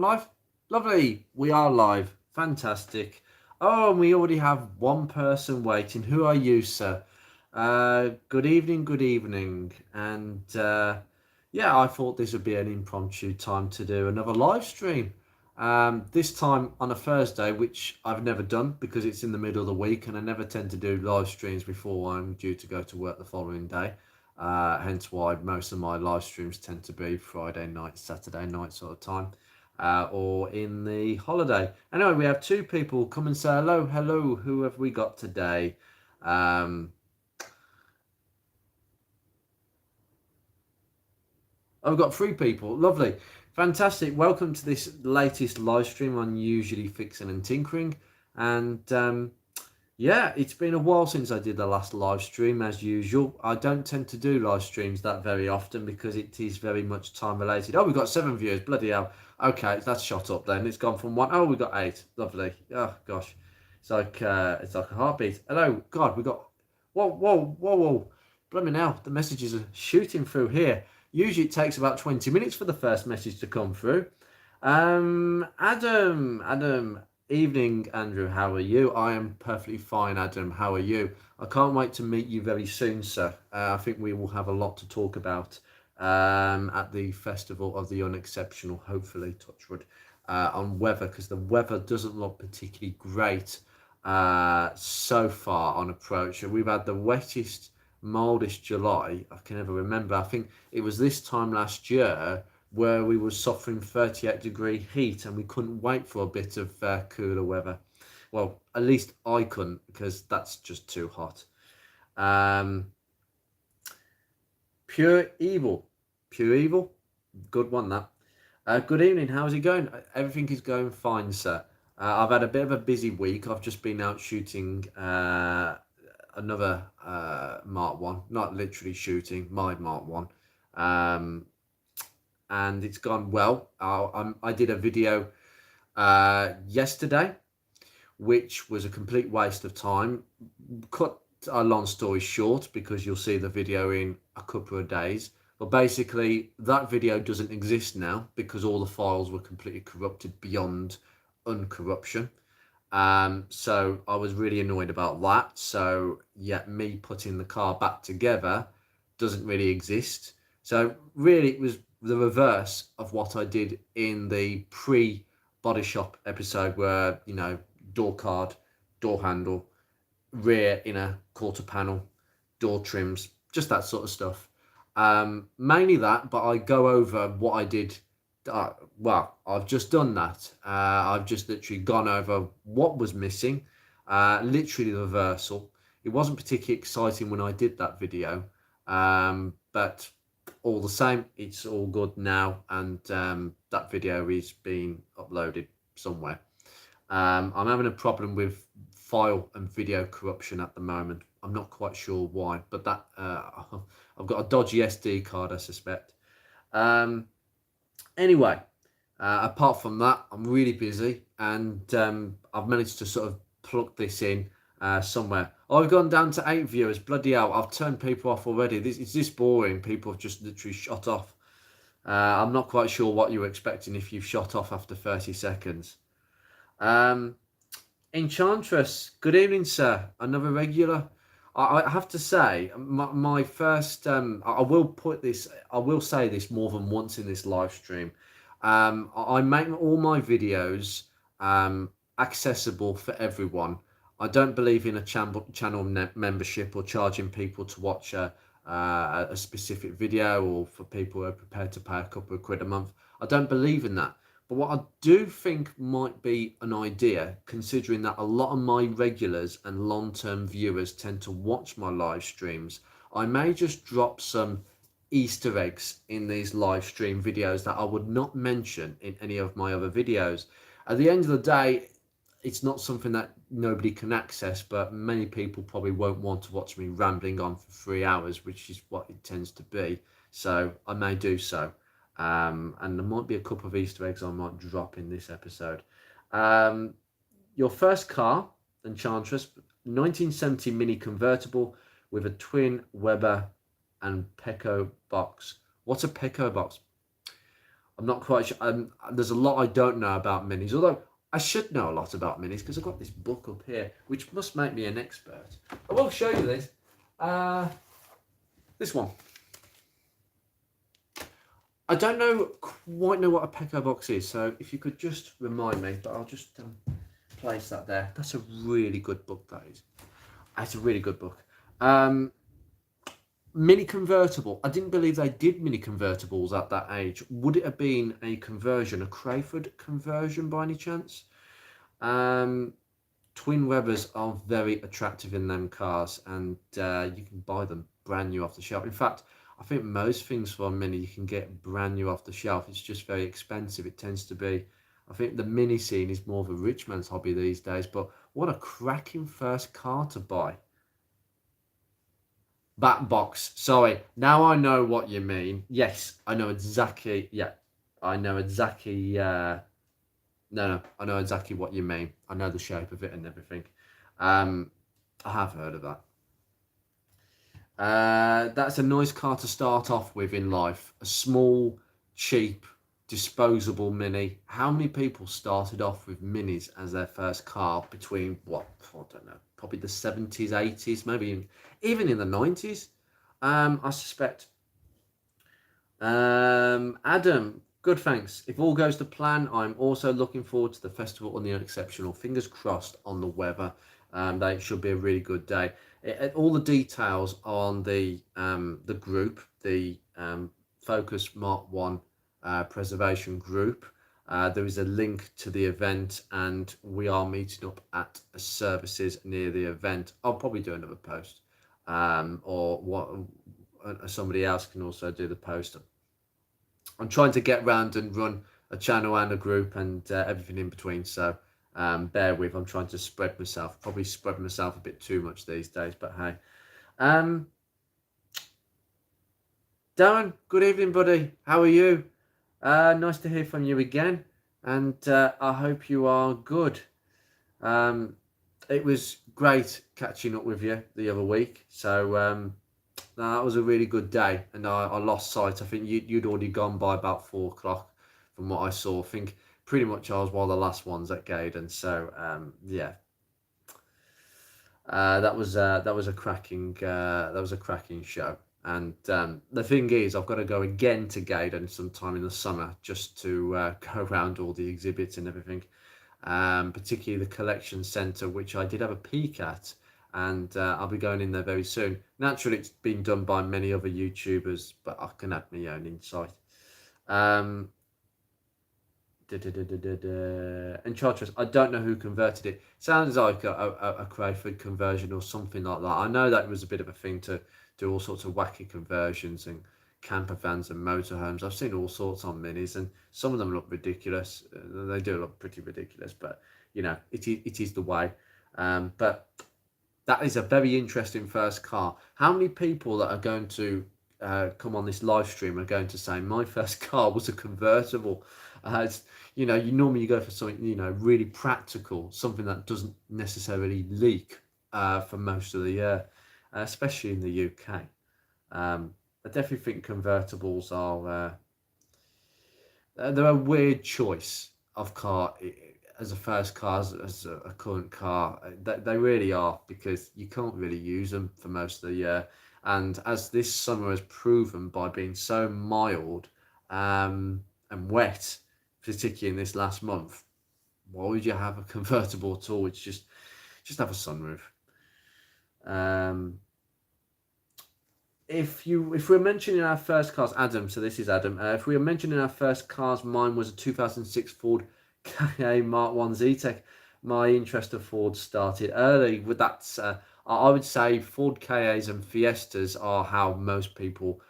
Live? Lovely. We are live. Fantastic. Oh, and we already have one person waiting. Who are you, sir? Good evening, good evening. And yeah, I thought this would be an impromptu time to do another live stream. This time on a Thursday, which I've never done because it's in the middle of the week and I never tend to do live streams before I'm due to go to work the following day. Hence why most of my live streams tend to be Friday night, Saturday night sort of time, or in the holiday. Anyway, we have two people come and say hello. Hello, who have we got today? Um, I've got three people. Lovely. Fantastic. Welcome to this latest live stream on Usually Fixing and Tinkering. And yeah, it's been a while since I did the last live stream, as usual. I don't tend to do live streams that very often because it is very much time related. Oh, we've got 7 viewers. Bloody hell. Okay, that's shot up then. It's gone from 1. Oh, we've got 8. Lovely. Oh, gosh. It's like a heartbeat. Hello. God, we got... Whoa, whoa, whoa, whoa. Blooming hell. The messages are shooting through here. Usually it takes about 20 minutes for the first message to come through. Adam, evening, Andrew. How are you? I am perfectly fine, Adam. How are you? I can't wait to meet you very soon, sir. I think we will have a lot to talk about at the Festival of the Unexceptional, hopefully, Touchwood, on weather, because the weather doesn't look particularly great so far on approach. We've had the wettest, mildest July I can ever remember. I think it was this time last year where we were suffering 38-degree heat and we couldn't wait for a bit of cooler weather. Well, at least I couldn't because that's just too hot. Um, Pure Evil. Pure Evil? Good one, that. Good evening, how's it going? Everything is going fine, sir. I've had a bit of a busy week. I've just been out shooting another Mark 1. Not literally shooting, my Mark 1. Um, and it's gone well. I did a video yesterday, which was a complete waste of time. Cut a long story short because you'll see the video in a couple of days. But basically, that video doesn't exist now because all the files were completely corrupted beyond uncorruption. So I was really annoyed about that. So yeah, me putting the car back together doesn't really exist. So really, it was the reverse of what I did in the pre-body shop episode, where door card, door handle, rear inner quarter panel, door trims, just that sort of stuff. Mainly that, but I go over what I did. Well, I've just done that. I've just literally gone over what was missing, literally the reversal. It wasn't particularly exciting when I did that video, but all the same, it's all good now, and that video is being uploaded somewhere. I'm having a problem with file and video corruption at the moment. I'm not quite sure why, but that I've got a dodgy SD card, I suspect. Um, anyway, apart from that, I'm really busy, and I've managed to sort of plug this in somewhere. Oh, I've gone down to 8 viewers. Bloody hell! I've turned people off already. It's this boring. People have just literally shot off. I'm not quite sure what you were expecting if you've shot off after 30 seconds. Um, Enchantress, good evening, sir. Another regular. I have to say, my first. I will put this. I will say this more than once in this live stream. I make all my videos accessible for everyone. I don't believe in a channel membership or charging people to watch a specific video, or for people who are prepared to pay a couple of quid a month. I don't believe in that. But what I do think might be an idea, considering that a lot of my regulars and long-term viewers tend to watch my live streams, I may just drop some Easter eggs in these live stream videos that I would not mention in any of my other videos. At the end of the day, it's not something that nobody can access, but many people probably won't want to watch me rambling on for 3 hours, which is what it tends to be. So I may do so. And there might be a couple of Easter eggs I might drop in this episode. Your first car, Enchantress, 1970 Mini convertible with a twin Weber and Pecco box. What's a Pecco box? I'm not quite sure. There's a lot I don't know about minis, although I should know a lot about minis because I've got this book up here, which must make me an expert. I will show you this. This one. I don't quite know what a Pecco box is, so if you could just remind me, but I'll just place that there. That's a really good book, that is. It's a really good book. Mini convertible. I didn't believe they did mini convertibles at that age. Would it have been a conversion, a Crayford conversion by any chance? Twin Webers are very attractive in them cars, and you can buy them brand new off the shelf. In fact, I think most things for a Mini you can get brand new off the shelf. It's just very expensive. It tends to be, I think the Mini scene is more of a rich man's hobby these days, but what a cracking first car to buy. Back box. Sorry, now I know what you mean. Yes, I know exactly. Yeah, I know exactly. No, I know exactly what you mean. I know the shape of it and everything. I have heard of that. That's a nice car to start off with in life. A small, cheap, disposable Mini. How many people started off with Minis as their first car between, what, I don't know, probably the 70s, 80s, maybe even in the 90s, I suspect. Adam, good, thanks. If all goes to plan, I'm also looking forward to the festival on the unexceptional. Fingers crossed on the weather. That it should be a really good day. All the details on the group, the Focus Mark 1 preservation group. There is a link to the event, and we are meeting up at services near the event. I'll probably do another post, or what somebody else can also do the post. I'm trying to get round and run a channel and a group and everything in between. So bear with. I'm trying to spread myself. Probably spread myself a bit too much these days, but hey. Darren, good evening, buddy. How are you? Nice to hear from you again, and I hope you are good. It was great catching up with you the other week. So that was a really good day, and I lost sight. I think you'd already gone by about 4 o'clock from what I saw. I think pretty much I was one of the last ones at Gaydon. So yeah, that was a cracking show. And the thing is, I've got to go again to Gaydon sometime in the summer just to go around all the exhibits and everything, particularly the collection centre, which I did have a peek at, and I'll be going in there very soon. Naturally, it's been done by many other YouTubers, but I can add my own insight. Enchantress, I don't know who converted it. Sounds like a Crayford conversion or something like that. I know that was a bit of a thing to do all sorts of wacky conversions and camper vans and motorhomes. I've seen all sorts on Minis, and some of them look ridiculous. They do look pretty ridiculous, but you know, it is the way. But that is a very interesting first car. How many people that are going to come on this live stream are going to say my first car was a convertible? You know, you normally go for something, you know, really practical, something that doesn't necessarily leak for most of the year, especially in the UK. I definitely think convertibles are they're a weird choice of car as a first car, as a current car. They really are, because you can't really use them for most of the year. And as this summer has proven by being so mild and wet, particularly in this last month, why would you have a convertible at all? It's just have a sunroof. If we're mentioning our first cars, Adam, so this is Adam. If we were mentioning our first cars, mine was a 2006 Ford Ka Mark 1 Zetec. My interest of Ford started early. With that, I would say Ford Kas and Fiestas are how most people,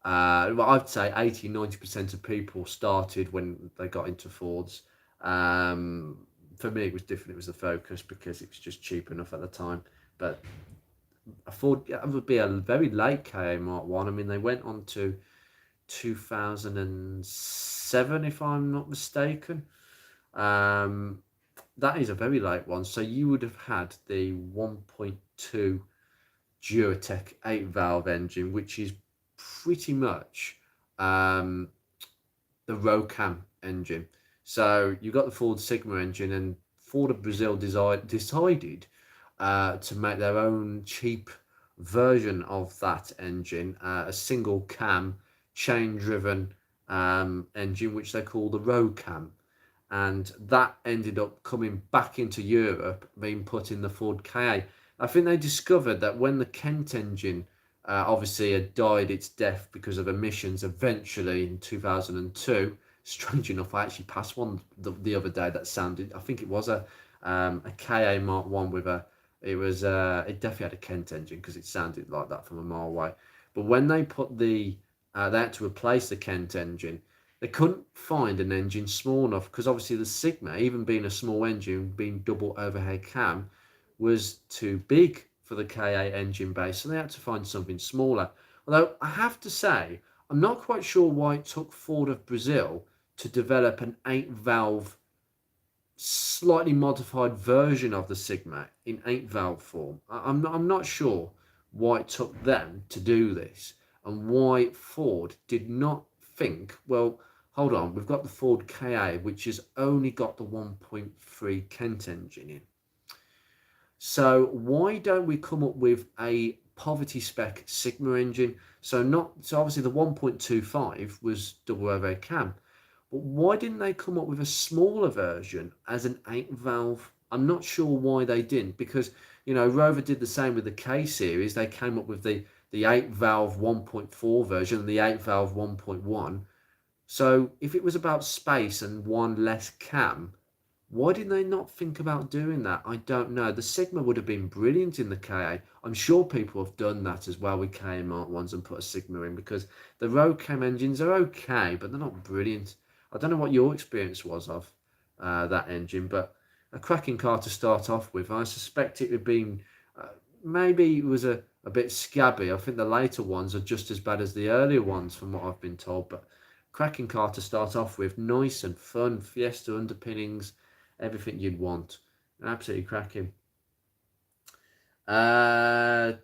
well, I'd say 80-90% of people started when they got into Fords. For me, it was different. It was the Focus, because it was just cheap enough at the time. But a Ford, it would be a very late Ka Mark 1. I mean, they went on to 2007, if I'm not mistaken. That is a very late one. So you would have had the 1.2 Duratec 8-valve engine, which is pretty much the Rocam engine. So you got the Ford Sigma engine, and Ford of Brazil decided to make their own cheap version of that engine, a single cam, chain driven engine, which they call the Rocam. And that ended up coming back into Europe, being put in the Ford Ka. I think they discovered that when the Kent engine obviously had died its death because of emissions eventually in 2002. Strange enough, I actually passed one the other day that sounded, I think it was a Ka Mark 1 with a, it definitely had a Kent engine because it sounded like that from a mile away. But when they put they had to replace the Kent engine, they couldn't find an engine small enough because obviously the Sigma, even being a small engine, being double overhead cam, was too big for the Ka engine base, so they had to find something smaller. Although I have to say, I'm not quite sure why it took Ford of Brazil to develop an 8-valve, slightly modified version of the Sigma in 8-valve form. I'm not sure why it took them to do this and why Ford did not think, well, hold on, we've got the Ford Ka, which has only got the 1.3 Kent engine in. So why don't we come up with a poverty spec Sigma engine? So obviously the 1.25 was double overhead cam, but why didn't they come up with a smaller version as an 8-valve? I'm not sure why they didn't, because Rover did the same with the K series. They came up with the 8-valve 1.4 version and the 8-valve 1.1. So if it was about space and one less cam, why did they not think about doing that? I don't know. The Sigma would have been brilliant in the Ka. I'm sure people have done that as well with Ka Mark 1s and put a Sigma in, because the Rocam engines are okay, but they're not brilliant. I don't know what your experience was of that engine, but a cracking car to start off with. I suspect it had been, maybe it was a bit scabby. I think the later ones are just as bad as the earlier ones from what I've been told, but cracking car to start off with. Nice and fun, Fiesta underpinnings, everything you'd want. Absolutely cracking. 2Key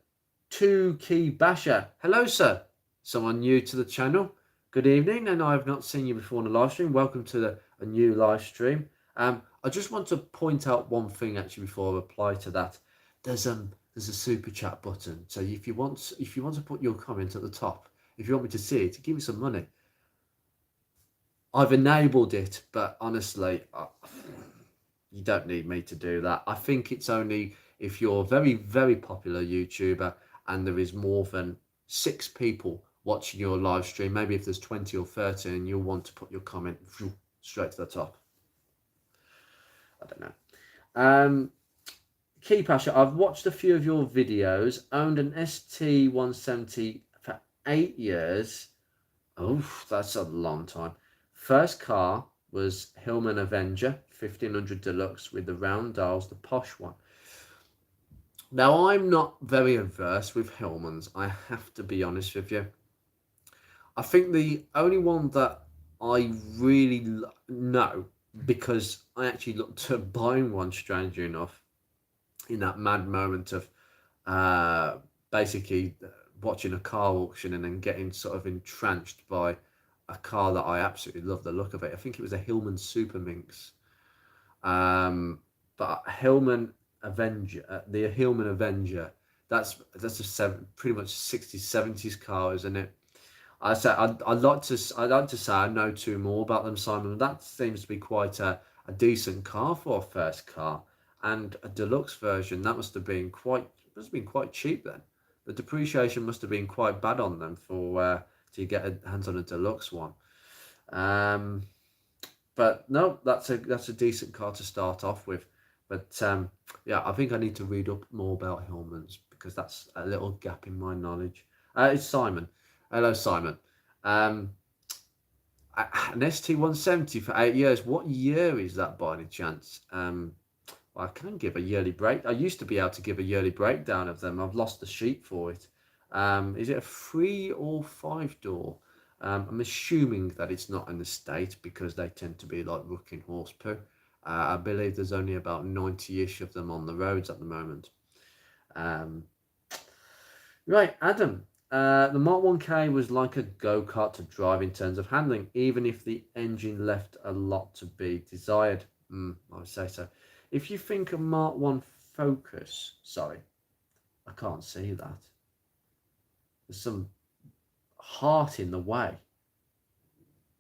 Basher. Hello, sir. Someone new to the channel. Good evening, and I have not seen you before in a live stream. Welcome to a new live stream. I just want to point out one thing actually before I reply to that. There's a super chat button. So if you want to put your comment at the top, if you want me to see it, give me some money. I've enabled it, but honestly, you don't need me to do that. I think it's only if you're a very, very popular YouTuber and there is more than 6 people watching your live stream, maybe if there's 20 or 30 and you'll want to put your comment straight to the top. I don't know. Key Pasha, I've watched a few of your videos, owned an ST170 for 8 years. Oh, that's a long time. First car was Hillman Avenger 1500 Deluxe with the round dials, the posh one. Now, I'm not very averse with Hillmans, I have to be honest with you. I think the only one that I really know, because I actually looked at buying one, strangely enough, in that mad moment of basically watching a car auction and then getting sort of entranced by a car that I absolutely love the look of it. I think it was a Hillman Super Minx. But Hillman Avenger, the Hillman Avenger, that's pretty much 60s, 70s car, isn't it? I'd like to say I know 2 more about them, Simon. That seems to be quite a decent car for a first car, and a deluxe version. That must have been quite cheap then. The depreciation must have been quite bad on them for to get a hands on a deluxe one. But no, that's a decent car to start off with. But yeah, I think I need to read up more about Hillmans because that's a little gap in my knowledge. It's Simon. Hello, Simon. An ST170 for 8 years. What year is that by any chance? Well, I can give a yearly break. I used to be able to give a yearly breakdown of them. I've lost the sheet for it. Is it a 3 or 5 door? I'm assuming that it's not an estate because they tend to be like rooking horse poo. I believe there's only about 90-ish of them on the roads at the moment. Right, Adam. The Mark 1K was like a go-kart to drive in terms of handling, even if the engine left a lot to be desired. I would say so. If you think of Mark 1 Focus, sorry, I can't see that. There's some heart in the way.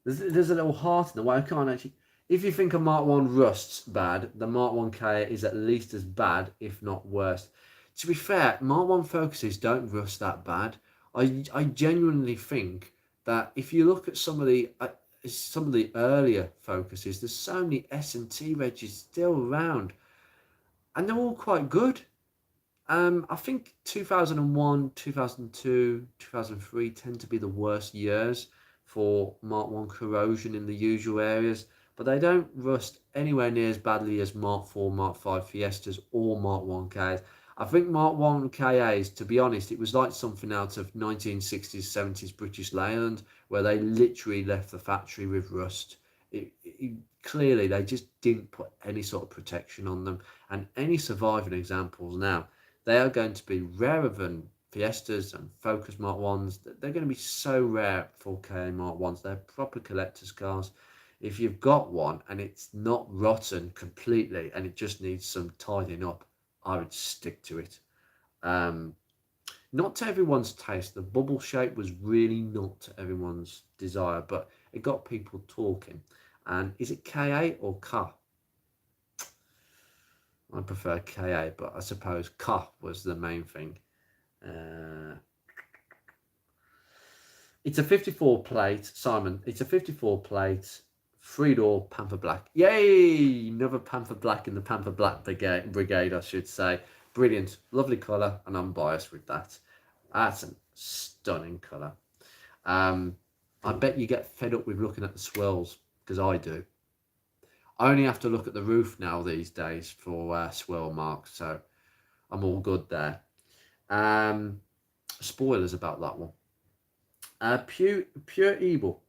There's a little heart in the way. I can't actually. If you think a Mark 1 Rust's bad, the Mark 1K is at least as bad, if not worse. To be fair, Mark 1 Focuses don't rust that bad. I genuinely think that if you look at some of the earlier Focuses, there's so many S&T regs still around, and they're all quite good. I think 2001, 2002, 2003 tend to be the worst years for Mark 1 corrosion in the usual areas, but they don't rust anywhere near as badly as Mark 4, Mark 5 Fiestas or Mark 1Ks. I think Mark 1 KAs, to be honest, it was like something out of 1960s, 70s British Leyland, where they literally left the factory with rust. Clearly, they just didn't put any sort of protection on them. And any surviving examples now, they are going to be rarer than Fiestas and Focus Mark 1s. They're going to be so rare, 4K Mark 1s. They're proper collector's cars. If you've got one and it's not rotten completely and it just needs some tidying up, I would stick to it. Not to everyone's taste. The bubble shape was really not to everyone's desire, but it got people talking. And is it KA or K? I prefer KA, but I suppose K was the main thing. It's a 54 plate, Simon. It's a 54 plate, 3-door Panther Black. Yay! Another Panther Black in the Panther Black brigade, I should say. Brilliant, lovely colour, and I'm biased with that. That's a stunning colour. I bet you get fed up with looking at the swirls, because I do. I only have to look at the roof now these days for swirl marks, so I'm all good there. Spoilers about that one. Pure Evil.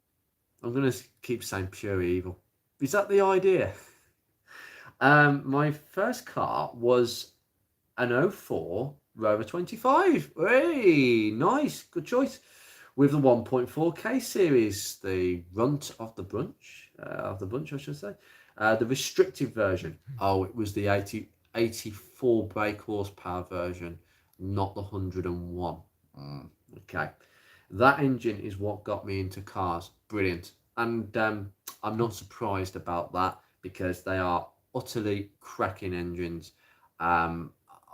I'm going to keep saying Pure Evil. Is that the idea? My first car was an 04 Rover 25. Hey, nice. Good choice. With the 1.4K series, the runt of the bunch, I should say. The restricted version. Oh, it was the 84 brake horsepower version, not the 101. Okay. That engine is what got me into cars. Brilliant. And I'm not surprised about that because they are utterly cracking engines.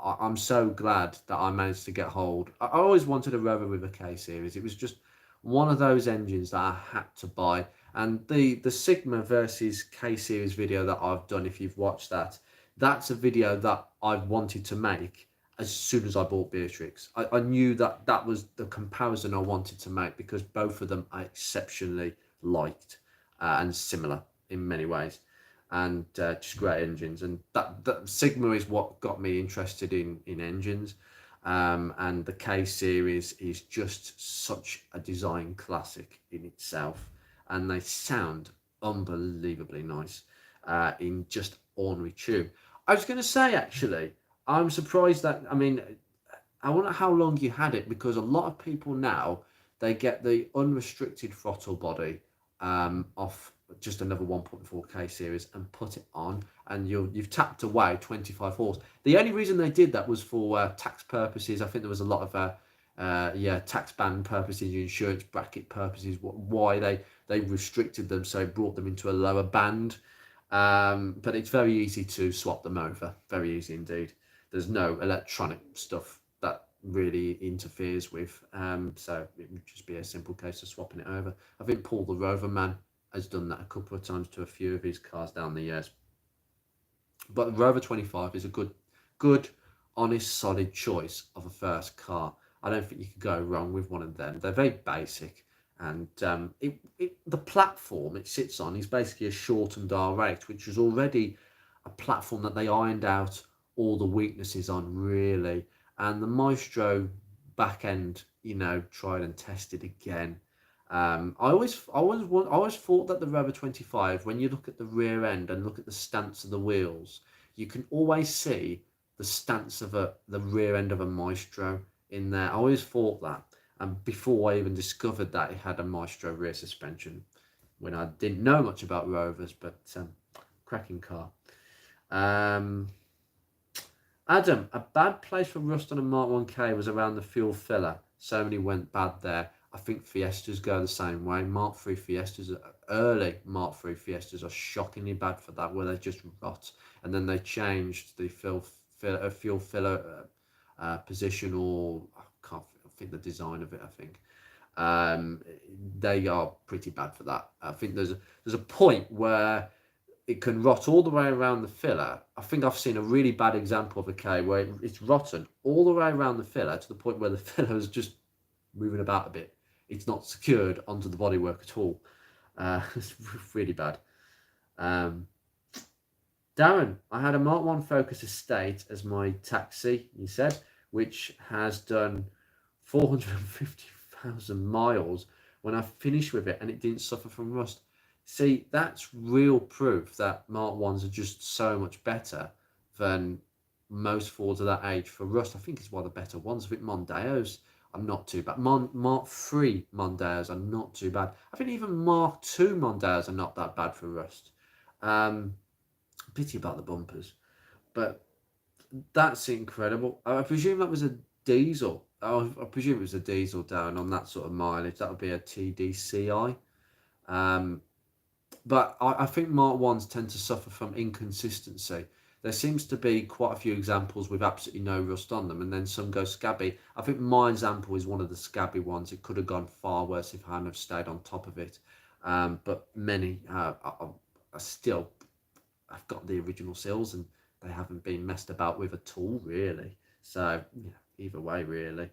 I'm so glad that I managed to get hold. I always wanted a Rover with a K series. It was just one of those engines that I had to buy. And the Sigma versus K series video that I've done, if you've watched that, that's a video that I've wanted to make as soon as I bought Beatrix. I knew that that was the comparison I wanted to make because both of them I exceptionally liked and similar in many ways, and just great engines. And that Sigma is what got me interested in engines, and the K series is just such a design classic in itself, and they sound unbelievably nice in just ordinary tune. I was going to say, actually, I'm surprised that, I mean, I wonder how long you had it, because a lot of people now, they get the unrestricted throttle body off just another 1.4K series and put it on, and you've tapped away 25 horse. The only reason they did that was for tax purposes. I think there was a lot of tax ban purposes, insurance bracket purposes, why they restricted them, so it brought them into a lower band. But it's very easy to swap them over, very easy indeed. There's no electronic stuff that really interferes with, so it would just be a simple case of swapping it over. I think Paul the Rover Man has done that a couple of times to a few of his cars down the years. But the Rover 25 is a good, honest, solid choice of a first car. I don't think you could go wrong with one of them. They're very basic, and the platform it sits on is basically a shortened R8, which was already a platform that they ironed out all the weaknesses on, really. And the Maestro back end, tried and tested again. I always thought that the Rover 25, when you look at the rear end and look at the stance of the wheels, you can always see the stance of the rear end of a Maestro in there. I always thought that, And before I even discovered that it had a Maestro rear suspension, when I didn't know much about Rovers, but cracking car. Adam, a bad place for rust on a Mark 1K was around the fuel filler. So many went bad there. I think Fiestas go the same way. Mark 3 Fiestas, early Mark 3 Fiestas are shockingly bad for that, where they just rot. And then they changed the fuel filler position, or I think the design of it, I think. They are pretty bad for that. I think there's a point where it can rot all the way around the filler. I think I've seen a really bad example of a K where it's rotten all the way around the filler to the point where the filler is just moving about a bit. It's not secured onto the bodywork at all. It's really bad. Darren, I had a Mark 1 Focus Estate as my taxi, he said, which has done 450,000 miles when I finished with it, and it didn't suffer from rust. See, that's real proof that Mark 1s are just so much better than most Fords of that age for rust. I think it's one of the better ones. I think Mondeos are not too bad. Mark 3 Mondeos are not too bad. I think even Mark 2 Mondeos are not that bad for rust. Pity about the bumpers. But that's incredible. I presume that was a diesel. I presume it was a diesel down on that sort of mileage. That would be a TDCi. But I think Mark 1s tend to suffer from inconsistency. There seems to be quite a few examples with absolutely no rust on them, and then some go scabby. I think my example is one of the scabby ones. It could have gone far worse if I hadn't have stayed on top of it. But many are still, I've got the original seals, and they haven't been messed about with at all, really. So, yeah, either way, really.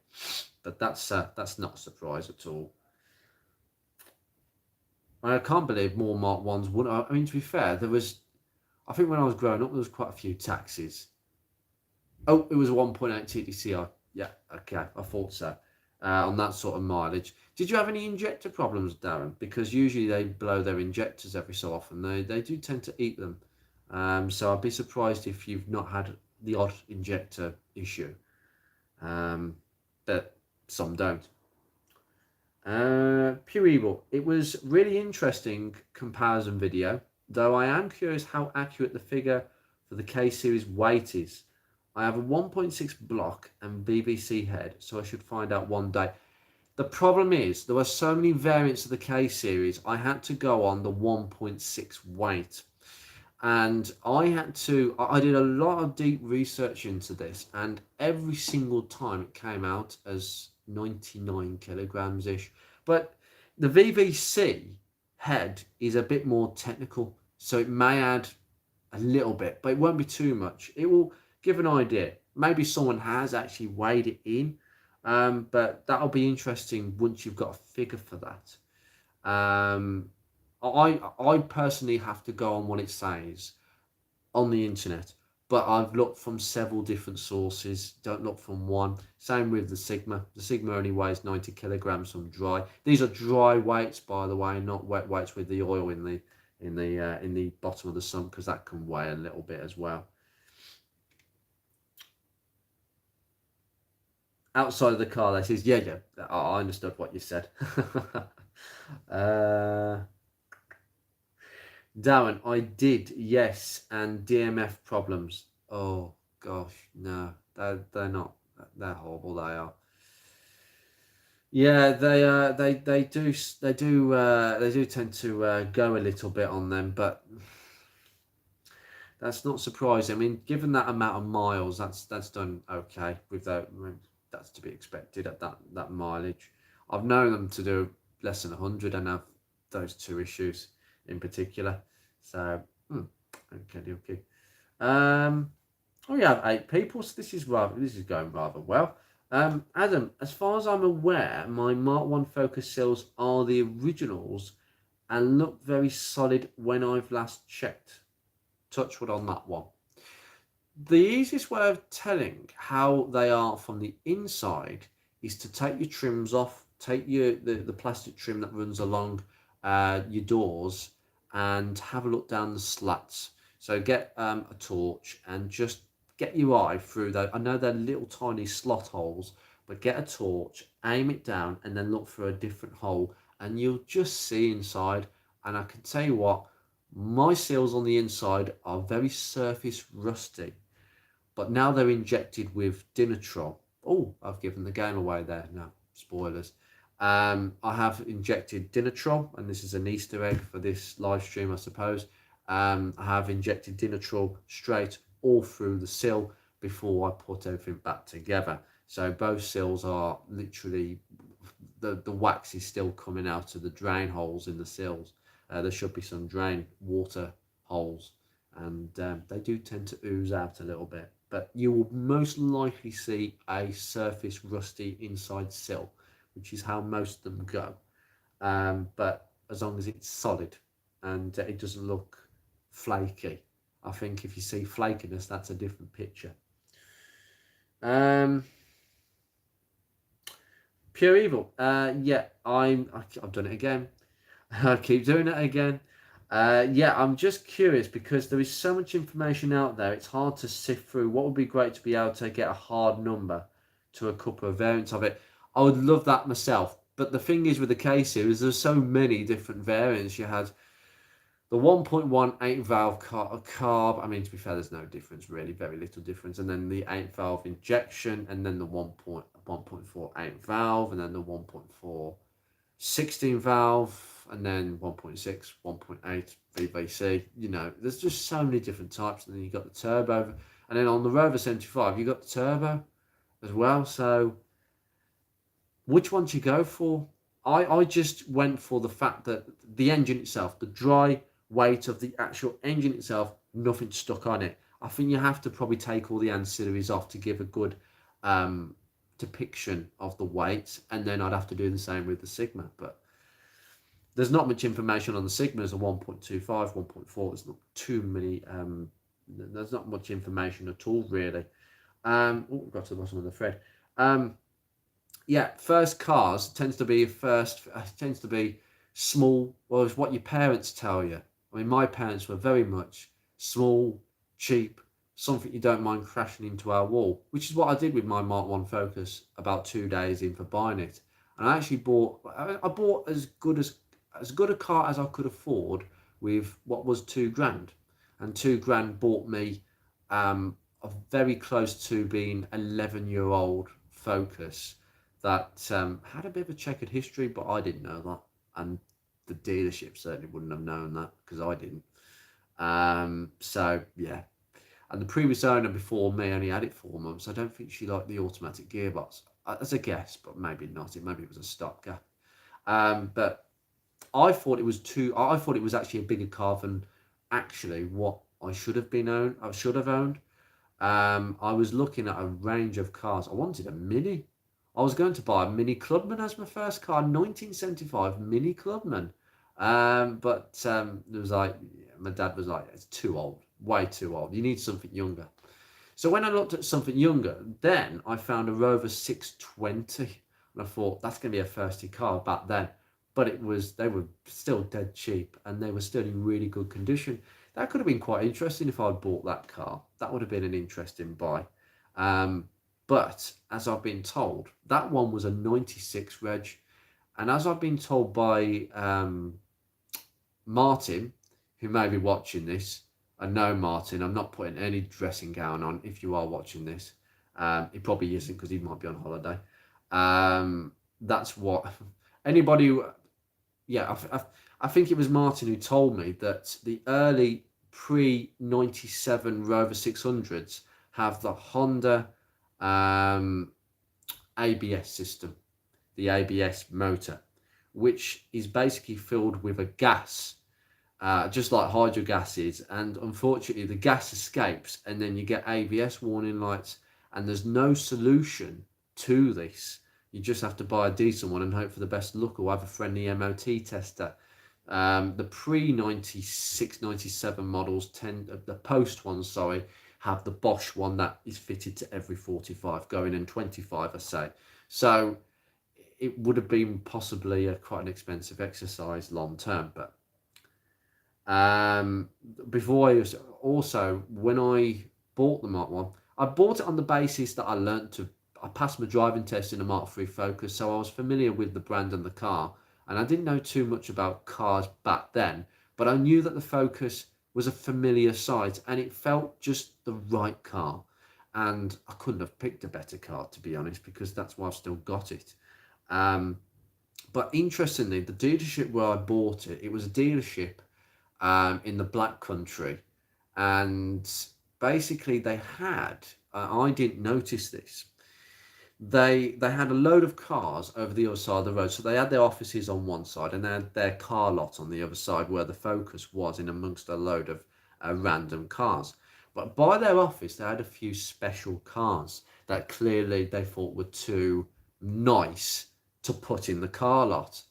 But that's not a surprise at all. I can't believe more Mark 1s wouldn't. I mean, to be fair, I think when I was growing up, there was quite a few taxis. Oh, it was a 1.8 TDCi. Yeah, okay, I thought so. On that sort of mileage. Did you have any injector problems, Darren? Because usually they blow their injectors every so often. They do tend to eat them. So I'd be surprised if you've not had the odd injector issue. But some don't. Pure Evil. It was really interesting comparison video, though I am curious how accurate the figure for the K-Series weight is. I have a 1.6 block and BBC head, so I should find out one day. The problem is, there were so many variants of the K-Series, I had to go on the 1.6 weight. And I did a lot of deep research into this, and every single time it came out as 99 kilograms-ish. But the VVC head is a bit more technical, so it may add a little bit, but it won't be too much. It will give an idea. Maybe someone has actually weighed it in, but that'll be interesting once you've got a figure for that. I personally have to go on what it says on the internet, but I've looked from several different sources. Don't look from one. Same with the Sigma. The Sigma only weighs 90 kilograms from dry. These are dry weights, by the way, not wet weights with the oil in the bottom of the sump, because that can weigh a little bit as well. Outside of the car, they says, yeah, I understood what you said. Darren, I did, yes, and DMF problems. Oh gosh, no, they're not. They're horrible. They are. Yeah, they do tend to go a little bit on them, but that's not surprising. I mean, given that amount of miles, that's done okay with that. That's to be expected at that mileage. I've known them to do less than 100 and have those two issues in particular. So, okay. We have 8 people, so this is going rather well. Adam, as far as I'm aware, my Mark 1 Focus seals are the originals and look very solid when I've last checked. Touch wood on that one. The easiest way of telling how they are from the inside is to take your trims off, take the plastic trim that runs along your doors, and have a look down the slats. So get a torch and just get your eye through those. I know they're little tiny slot holes, but get a torch, aim it down, and then look for a different hole, and you'll just see inside. And I can tell you what, my seals on the inside are very surface rusty, but now they're injected with Dinatrol. Oh, I've given the game away there. No, spoilers. I have injected Dinatrol, and this is an Easter egg for this live stream, I suppose. I have injected Dinatrol straight all through the sill before I put everything back together. So both sills are literally, the wax is still coming out of the drain holes in the sills. There should be some drain water holes, and they do tend to ooze out a little bit. But you will most likely see a surface rusty inside sill, which is how most of them go. But as long as it's solid and it doesn't look flaky. I think if you see flakiness, that's a different picture. Pure Evil. Yeah, I've done it again. I keep doing it again. Yeah, I'm just curious because there is so much information out there. It's hard to sift through. What would be great to be able to get a hard number to a couple of variants of it. I would love that myself. But the thing is with the K-Series, there's so many different variants. You had the 1.1 8 valve carb. I mean, to be fair, there's no difference really, very little difference. And then the 8 valve injection, and then the 1.4 8 valve, and then the 1.4 16 valve, and then 1.6, 1.8 VVC. You know, there's just so many different types. And then you got the turbo, and then on the Rover 75, you got the turbo as well. So which one do you go for? I just went for the fact that the engine itself, the dry weight of the actual engine itself, nothing stuck on it. I think you have to probably take all the ancillaries off to give a good depiction of the weight, and then I'd have to do the same with the Sigma. But there's not much information on the Sigma as a 1.25, 1.4. There's not too many. There's not much information at all, really. Oh, got to the bottom of the thread. Yeah, first cars tends to be small. Well, it's what your parents tell you. I mean, my parents were very much small, cheap, something you don't mind crashing into our wall, which is what I did with my Mark 1 Focus about 2 days in for buying it. And I actually bought as good a car as I could afford with what was £2,000, and £2,000 bought me a very close to being 11-year-old Focus that had a bit of a checkered history, but I didn't know that, and the dealership certainly wouldn't have known that because I didn't. So yeah, and the previous owner before me only had it 4 months. I don't think she liked the automatic gearbox. That's a guess, but maybe not. Maybe it was a stopgap. But I thought it was I thought it was actually a bigger car than actually what I should have owned. I was looking at a range of cars. I wanted a Mini. I was going to buy a Mini Clubman as my first car, 1975 Mini Clubman. But it was like, my dad was like, it's too old, way too old. You need something younger. So when I looked at something younger, then I found a Rover 620. And I thought, that's going to be a thirsty car back then. But they were still dead cheap, and they were still in really good condition. That could have been quite interesting if I'd bought that car. That would have been an interesting buy. But as I've been told, that one was a 96 reg. And as I've been told by Martin, who may be watching this, I know Martin, I'm not putting any dressing gown on if you are watching this. He probably isn't because he might be on holiday. That's what anybody who, yeah, I think it was Martin who told me that the early pre-97 Rover 600s have the Honda ABS system, the ABS motor, which is basically filled with a gas, just like hydro gas is, and unfortunately the gas escapes, and then you get ABS warning lights, and there's no solution to this. You just have to buy a decent one and hope for the best luck, or have a friendly MOT tester. The pre-96, 97 models the post ones, sorry, have the Bosch one that is fitted to every 45 going in 25, I say. So it would have been possibly quite an expensive exercise long term. But when I bought the Mark 1, I bought it on the basis that I learned to I passed my driving test in a Mark III Focus, so I was familiar with the brand and the car. And I didn't know too much about cars back then, but I knew that the Focus was a familiar sight and it felt just the right car. And I couldn't have picked a better car, to be honest, because that's why I've still got it. Um, but interestingly, the dealership where I bought it, it was a dealership in the Black Country, and basically they had. I didn't notice this. They had a load of cars over the other side of the road, so they had their offices on one side and they had their car lot on the other side, where the Focus was in amongst a load of random cars. But by their office, they had a few special cars that clearly they thought were too nice to put in the car lot.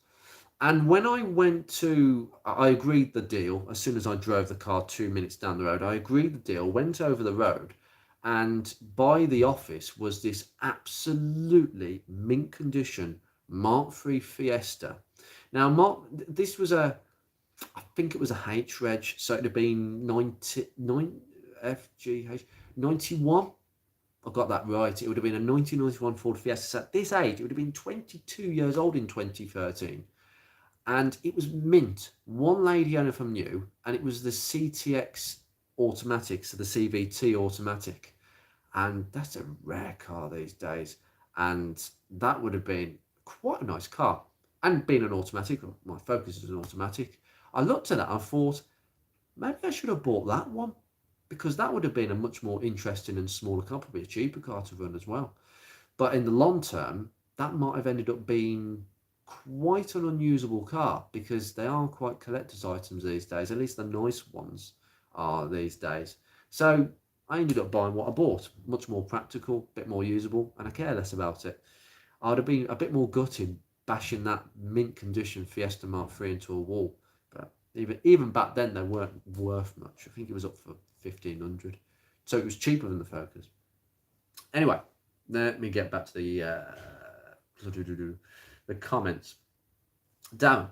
And when I agreed the deal as soon as I drove the car 2 minutes down the road. I agreed the deal, went over the road, and by the office was this absolutely mint condition Mark III Fiesta. Now, this was I think it was a H reg, so it'd have been 99 FGH 91. I got that right. It would have been a 1991 Ford Fiesta. So at this age, it would have been 22 years old in 2013. And it was mint. One lady owner from new, and it was the CTX automatic, so the CVT automatic. And that's a rare car these days. And that would have been quite a nice car. And being an automatic, my Focus is an automatic. I looked at that and thought, maybe I should have bought that one, because that would have been a much more interesting and smaller car, probably a cheaper car to run as well. But in the long term, that might have ended up being quite an unusable car, because they are quite collector's items these days. At least the nice ones are these days. So I ended up buying what I bought. Much more practical, a bit more usable, and I care less about it. I'd have been a bit more gutted bashing that mint condition Fiesta Mark III into a wall. But even back then, they weren't worth much. I think it was up for 1,500. So it was cheaper than the Focus. Anyway, let me get back to the comments. Damn,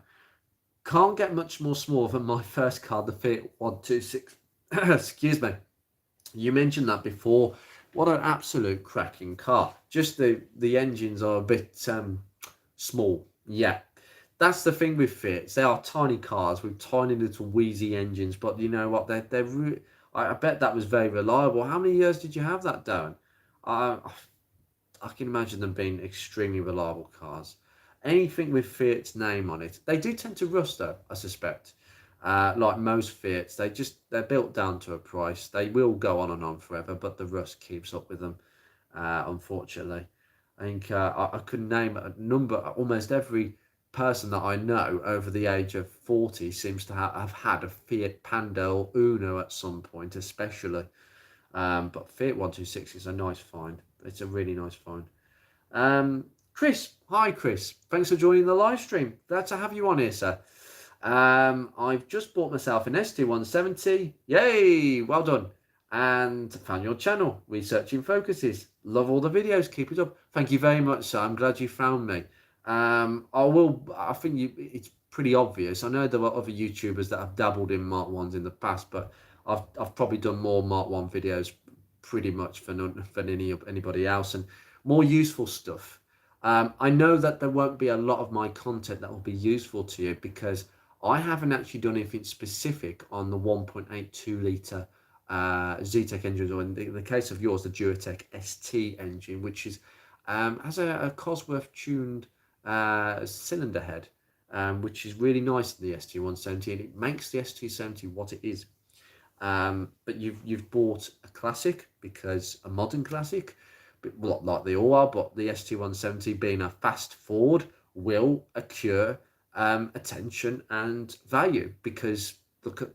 can't get much more small than my first car, the Fiat 126. Excuse me. You mentioned that before. What an absolute cracking car. Just the engines are a bit small. Yeah, that's the thing with Fiats. They are tiny cars with tiny little wheezy engines. But you know what? I bet that was very reliable. How many years did you have that, Darren? I can imagine them being extremely reliable cars. Anything with Fiat's name on it, they do tend to rust though, I suspect. Like most Fiats, they're built down to a price. They will go on and on forever, but the rust keeps up with them, unfortunately. I think I could name a number. Almost every person that I know over the age of 40 seems to have had a Fiat Panda or Uno at some point, especially. But Fiat 126 is a nice find. It's a really nice find. Chris, hi Chris. Thanks for joining the live stream. Glad to have you on here, sir. I've just bought myself an ST170. Yay, well done. And found your channel, Researching Focuses. Love all the videos. Keep it up. Thank you very much, sir. I'm glad you found me. I think it's pretty obvious. I know there are other YouTubers that have dabbled in Mark 1s in the past, but I've probably done more Mark 1 videos pretty much than anybody else, and more useful stuff. I know that there won't be a lot of my content that will be useful to you, because I haven't actually done anything specific on the 1.82 litre Zetec engines, or in the case of yours, the Duratec ST engine, which is has a Cosworth tuned cylinder head, which is really nice in the ST170, and it makes the ST70 what it is. But you've bought a classic, because a modern classic, well, like they all are, but the ST170 being a fast Ford will accrue attention and value, because look at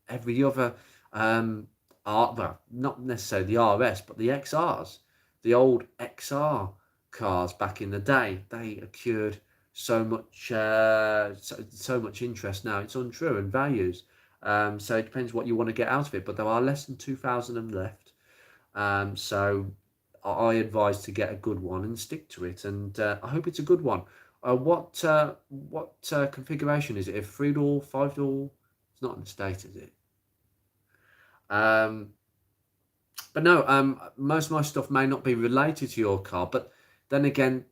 every other well, not necessarily the RS, but the XRs, the old XR cars back in the day, they accrued so much so much interest. Now it's untrue, and values. So it depends what you want to get out of it, but there are less than 2,000 of them left. So I advise to get a good one and stick to it, and I hope it's a good one. What configuration is it? A 3-door, 5-door? It's not in the state, is it? But no, most of my stuff may not be related to your car, but then again,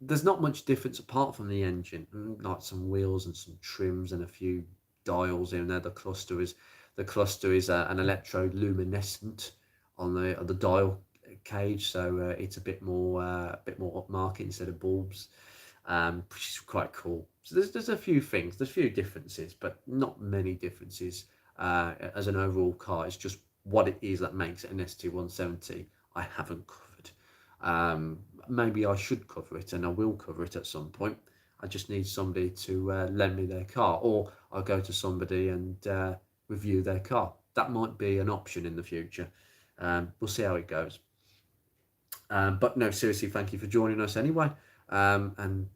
there's not much difference apart from the engine, like some wheels and some trims and a few dials in there. The cluster is an electroluminescent on the dial cage, so it's a bit more upmarket instead of bulbs, which is quite cool. So there's a few things, there's a few differences, but not many differences as an overall car. It's just what it is that makes it an ST170. I haven't covered. Maybe I should cover it, and I will cover it at some point. I just need somebody to lend me their car, or I'll go to somebody and review their car. That might be an option in the future. We'll see how it goes. But no, seriously, thank you for joining us anyway, and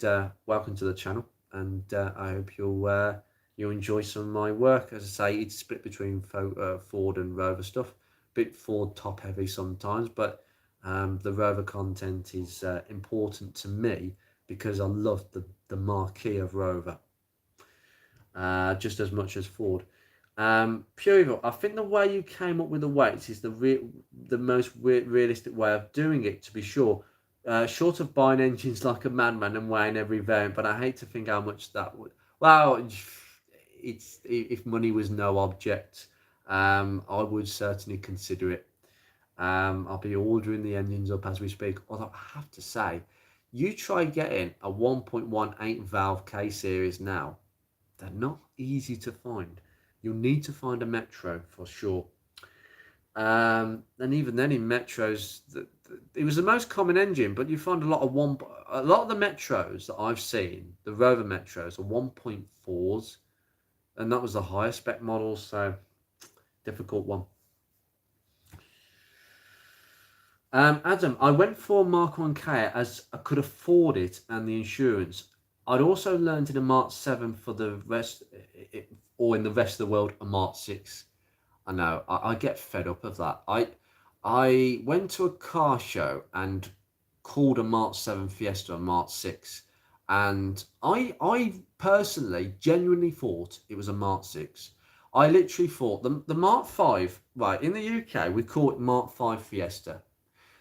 welcome to the channel. And I hope you'll enjoy some of my work. As I say, it's split between Ford and Rover stuff. Bit Ford top heavy sometimes, but the Rover content is important to me because I love the marquee of Rover just as much as Ford. Pure Evil, I think the way you came up with the weights is the most realistic way of doing it, to be sure. Short of buying engines like a madman and weighing every variant, but I hate to think how much that would. Well, it's if money was no object, I would certainly consider it. I'll be ordering the engines up as we speak. Although I have to say, you try getting a 1.18 valve K series now, they're not easy to find. You'll need to find a Metro for sure. And even then, in Metros, it was the most common engine, but you find a lot of the Metros that I've seen, the Rover Metros, are 1.4s, and that was the higher spec model. So difficult one. Adam, I went for Mark 1K as I could afford it and the insurance. I'd also learned in a Mark 7 for the rest, or in the rest of the world, a Mark 6. I know, I get fed up of that. I went to a car show and called a Mark 7 Fiesta a Mark 6. And I personally, genuinely thought it was a Mark 6. I literally thought the Mark 5, right, in the UK, we call it Mark 5 Fiesta.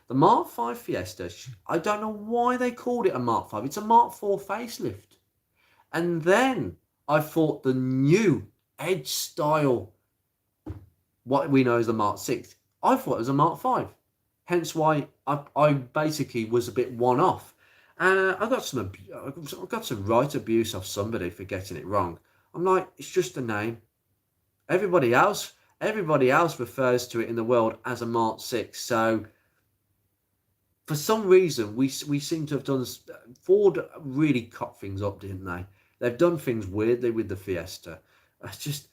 The Mark 5 Fiesta, I don't know why they called it a Mark 5. It's a Mark 4 facelift. And then I thought the new Edge style, what we know as the Mark 6, I thought it was a Mark 5. Hence why I basically was a bit one-off. And I got some right abuse off somebody for getting it wrong. I'm like, it's just a name. Everybody else refers to it in the world as a Mark 6. So for some reason, we seem to have done. Ford really cut things up, didn't they? They've done things weirdly with the Fiesta. It's just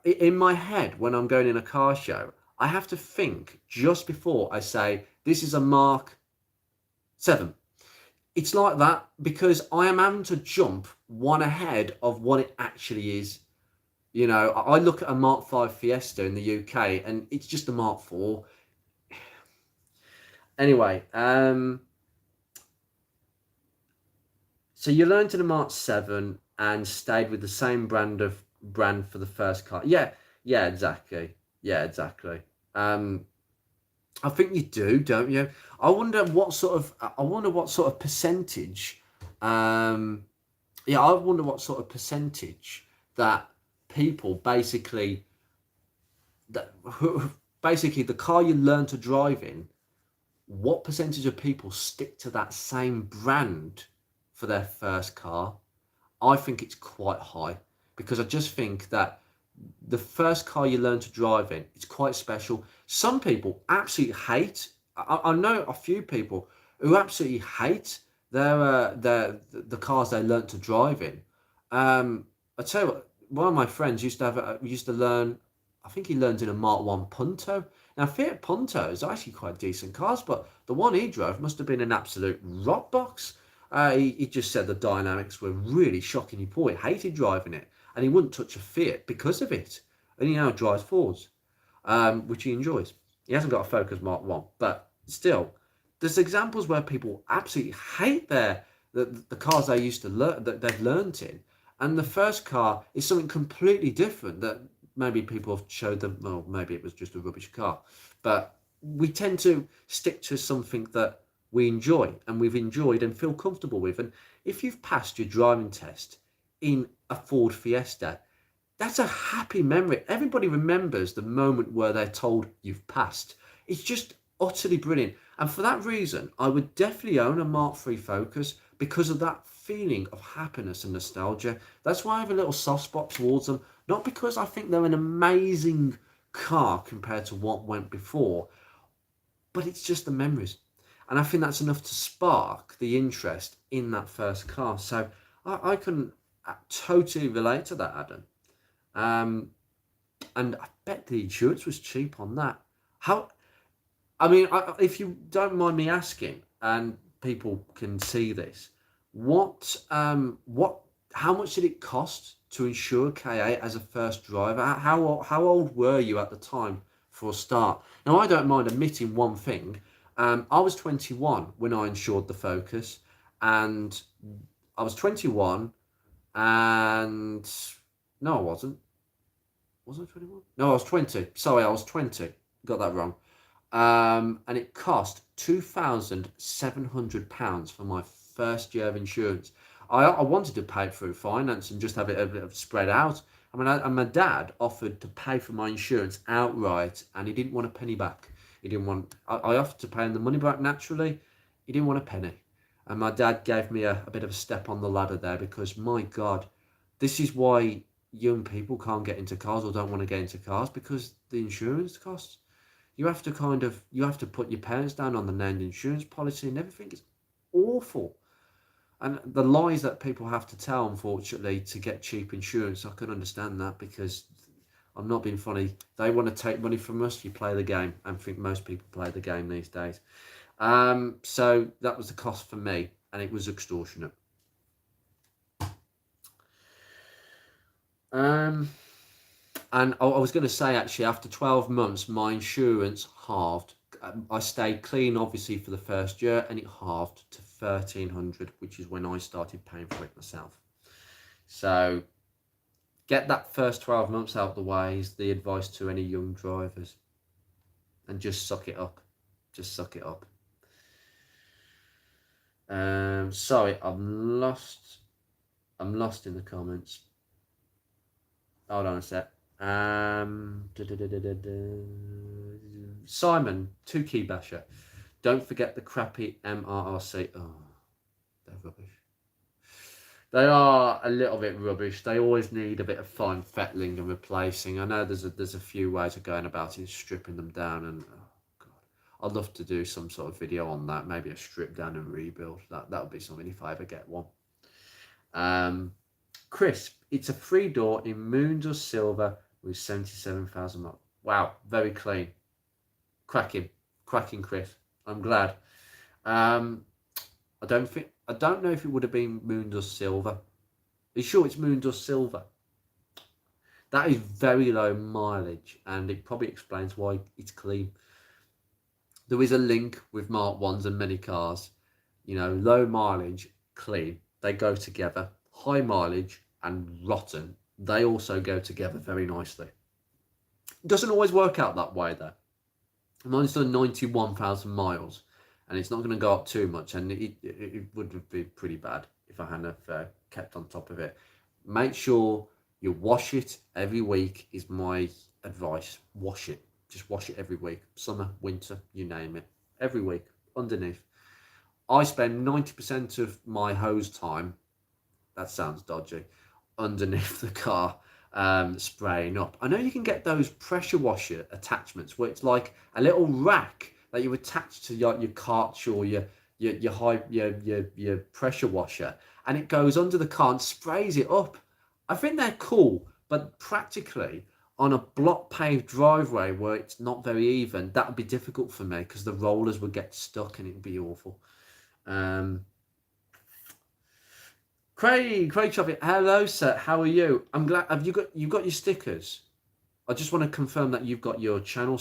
in my head when I'm going in a car show, I have to think just before I say this is a Mark 7. It's like that because I am having to jump one ahead of what it actually is. You know, I look at a Mark 5 Fiesta in the UK and it's just a Mark 4. Anyway, so you learned in a Mark 7 and stayed with the same brand for the first car. Yeah, exactly. I think you do, don't you? I wonder what sort of percentage. I wonder what sort of percentage that people basically the car you learn to drive in. What percentage of people stick to that same brand for their first car? I think it's quite high because I just think that the first car you learn to drive in, it's quite special. Some people absolutely hate. I know a few people who absolutely hate the cars they learnt to drive in. I tell you what, one of my friends used to learn. I think he learned in a Mark 1 Punto. Now, Fiat Puntos are actually quite decent cars, but the one he drove must have been an absolute rock box. He just said the dynamics were really shockingly poor. He hated driving it, and he wouldn't touch a Fiat because of it. And he now drives Fords, which he enjoys. He hasn't got a Focus Mark 1, but still, there's examples where people absolutely hate the cars they used to learn, that they've learnt in, and the first car is something completely different that maybe people have showed them. Well, maybe it was just a rubbish car, but we tend to stick to something that we enjoy and we've enjoyed and feel comfortable with. And if you've passed your driving test in a Ford Fiesta, that's a happy memory. Everybody remembers the moment where they're told you've passed. It's just utterly brilliant. And for that reason, I would definitely own a Mark III Focus because of that feeling of happiness and nostalgia. That's why I have a little soft spot towards them. Not because I think they're an amazing car compared to what went before, but it's just the memories. And I think that's enough to spark the interest in that first car. So I can totally relate to that, Adam. And I bet the insurance was cheap on that. How? I mean, if you don't mind me asking, and people can see this, how much did it cost to insure KA as a first driver? How old were you at the time for a start? Now, I don't mind admitting one thing. I was 21 when I insured the Focus, and I was 21, and no, I wasn't. Was I 21? No, I was 20. Sorry, I was 20. Got that wrong. And it cost £2,700 for my first year of insurance. I wanted to pay it through finance and just have it a bit of spread out. I mean, and my dad offered to pay for my insurance outright, and he didn't want a penny back. He didn't want. I offered to pay him the money back naturally. He didn't want a penny, and my dad gave me a bit of a step on the ladder there because my God, this is why young people can't get into cars or don't want to get into cars, because the insurance costs. You have to put your parents down on the named insurance policy, and everything is awful. And the lies that people have to tell, unfortunately, to get cheap insurance, I can understand that, because I'm not being funny. They want to take money from us. You play the game. I think most people play the game these days. So that was the cost for me, and it was extortionate. And I was going to say, actually, after 12 months, my insurance halved. I stayed clean, obviously, for the first year, and it halved to 1,300, which is when I started paying for it myself. So get that first 12 months out of the way is the advice to any young drivers. And just suck it up. Just suck it up. Sorry, I'm lost in the comments. Hold on a sec. Simon, 2-key basher. Don't forget the crappy MRRC. Oh, they're rubbish. They are a little bit rubbish. They always need a bit of fine fettling and replacing. I know there's a few ways of going about it, stripping them down, and oh God, I'd love to do some sort of video on that. Maybe a strip down and rebuild. That would be something if I ever get one. Crisp. It's a 3-door in Moondust Silver with 77,000 miles. Wow, very clean. Cracking, Chris. I'm glad. I don't know if it would have been Moondust Silver. Are you sure it's Moondust Silver? That is very low mileage, and it probably explains why it's clean. There is a link with Mark 1s and many cars. You know, low mileage, clean. They go together. High mileage and rotten, they also go together very nicely. It doesn't always work out that way, though. Mine's done 91,000 miles, and it's not going to go up too much, and it would have been pretty bad if I hadn't have kept on top of it. Make sure you wash it every week is my advice. Wash it. Just wash it every week. Summer, winter, you name it. Every week, underneath. I spend 90% of my hose time, that sounds dodgy, underneath the car, spraying up. I know you can get those pressure washer attachments where it's like a little rack that you attach to your cartridge or your pressure washer, and it goes under the car and sprays it up. I think they're cool, but practically on a block paved driveway where it's not very even, that would be difficult for me because the rollers would get stuck and it'd be awful. Craig Choppy, hello sir, how are you? I'm glad. Have you got your stickers? I just want to confirm that you've got your channel,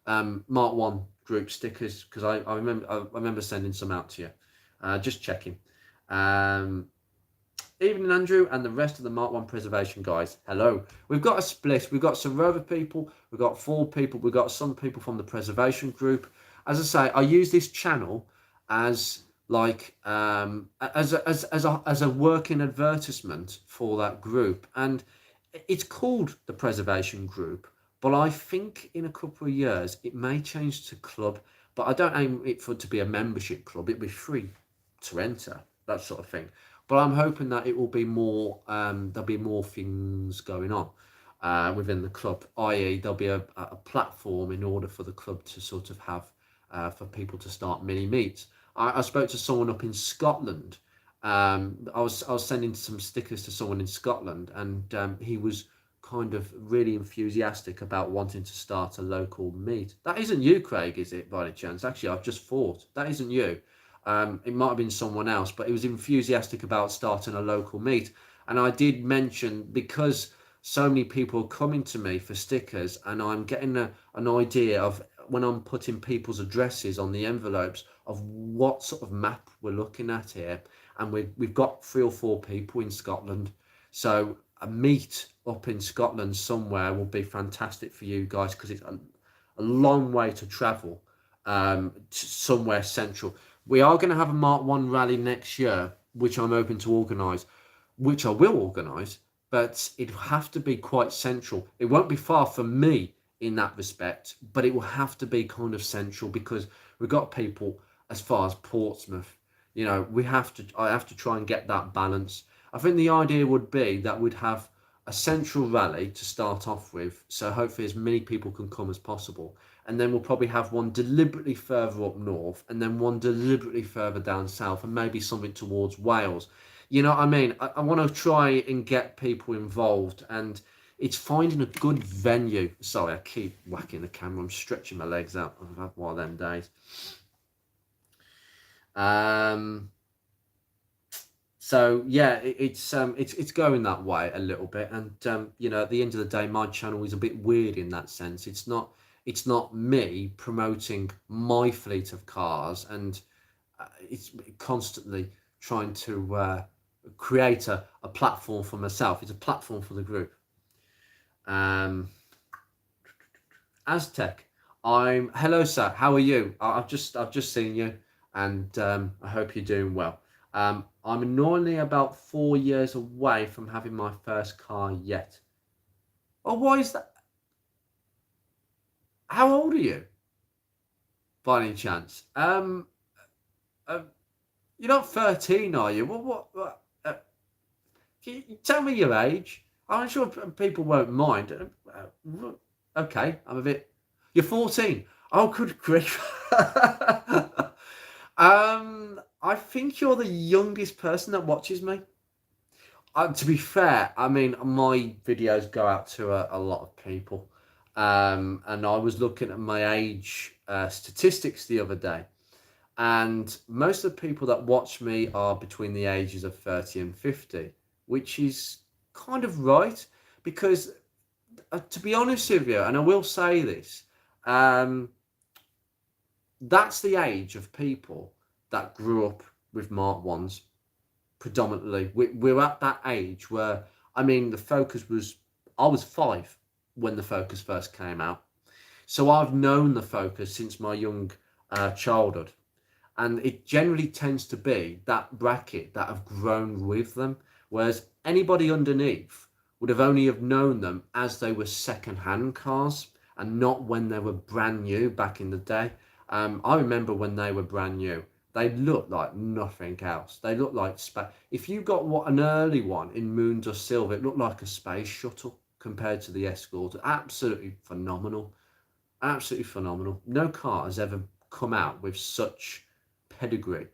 Mark 1 group stickers, because I remember sending some out to you. Just checking. Evening, Andrew, and the rest of the Mark 1 preservation guys. Hello. We've got a split. We've got some Rover people. We've got Ford people. We've got some people from the preservation group. As I say, I use this channel as like as a working advertisement for that group, and it's called the preservation group. But I think in a couple of years it may change to club. But I don't aim it for it to be a membership club. It'll be free to enter, that sort of thing. But I'm hoping that it will be more. There'll be more things going on within the club. I.e., there'll be a platform in order for the club to sort of have for people to start mini meets. I spoke to someone up in Scotland. I was sending some stickers to someone in Scotland, and he was kind of really enthusiastic about wanting to start a local meet. That isn't you, Craig, is it, by any chance? Actually, I've just thought that isn't you. It might have been someone else, but he was enthusiastic about starting a local meet. And I did mention, because so many people are coming to me for stickers, and I'm getting an idea of, when I'm putting people's addresses on the envelopes, of what sort of map we're looking at here. And we've got 3 or 4 people in Scotland. So a meet up in Scotland somewhere will be fantastic for you guys, because it's a long way to travel to somewhere central. We are going to have a Mark 1 rally next year, which I'm hoping to organise, which I will organise, but it'll have to be quite central. It won't be far from me in that respect, but it will have to be kind of central, because we've got people as far as Portsmouth. You know, I have to try and get that balance. I think the idea would be that we'd have a central rally to start off with, so hopefully as many people can come as possible, and then we'll probably have one deliberately further up north, and then one deliberately further down south, and maybe something towards Wales. You know what I mean? I want to try and get people involved, and it's finding a good venue. Sorry, I keep whacking the camera. I'm stretching my legs out. I've had one of them days. So yeah, it's going that way a little bit, and you know, at the end of the day, my channel is a bit weird in that sense. It's not me promoting my fleet of cars, and it's constantly trying to create a platform for myself. It's a platform for the group. Aztec, hello sir, how are you? I've just seen you, and I hope you're doing well. I'm annoyingly about 4 years away from having my first car yet. Oh, why is that? How old are you, by any chance? You're not 13, are you? What can you tell me your age? I'm sure people won't mind. Okay, I'm a bit. You're 14. Oh, good grief. I think you're the youngest person that watches me. To be fair, I mean, my videos go out to a lot of people. And I was looking at my age statistics the other day. And most of the people that watch me are between the ages of 30 and 50, which is kind of right. Because, to be honest with you, and I will say this, that's the age of people that grew up with Mark 1s predominantly. We're at that age where, I mean, the Focus was, I was 5 when the Focus first came out. So I've known the Focus since my young childhood. And it generally tends to be that bracket that have grown with them. Whereas anybody underneath would have only have known them as they were second-hand cars, and not when they were brand new back in the day. I remember when they were brand new, they looked like nothing else. They looked like space. If you got an early one in Moondust Silver, it looked like a space shuttle compared to the Escort. Absolutely phenomenal. Absolutely phenomenal. No car has ever come out with such pedigree.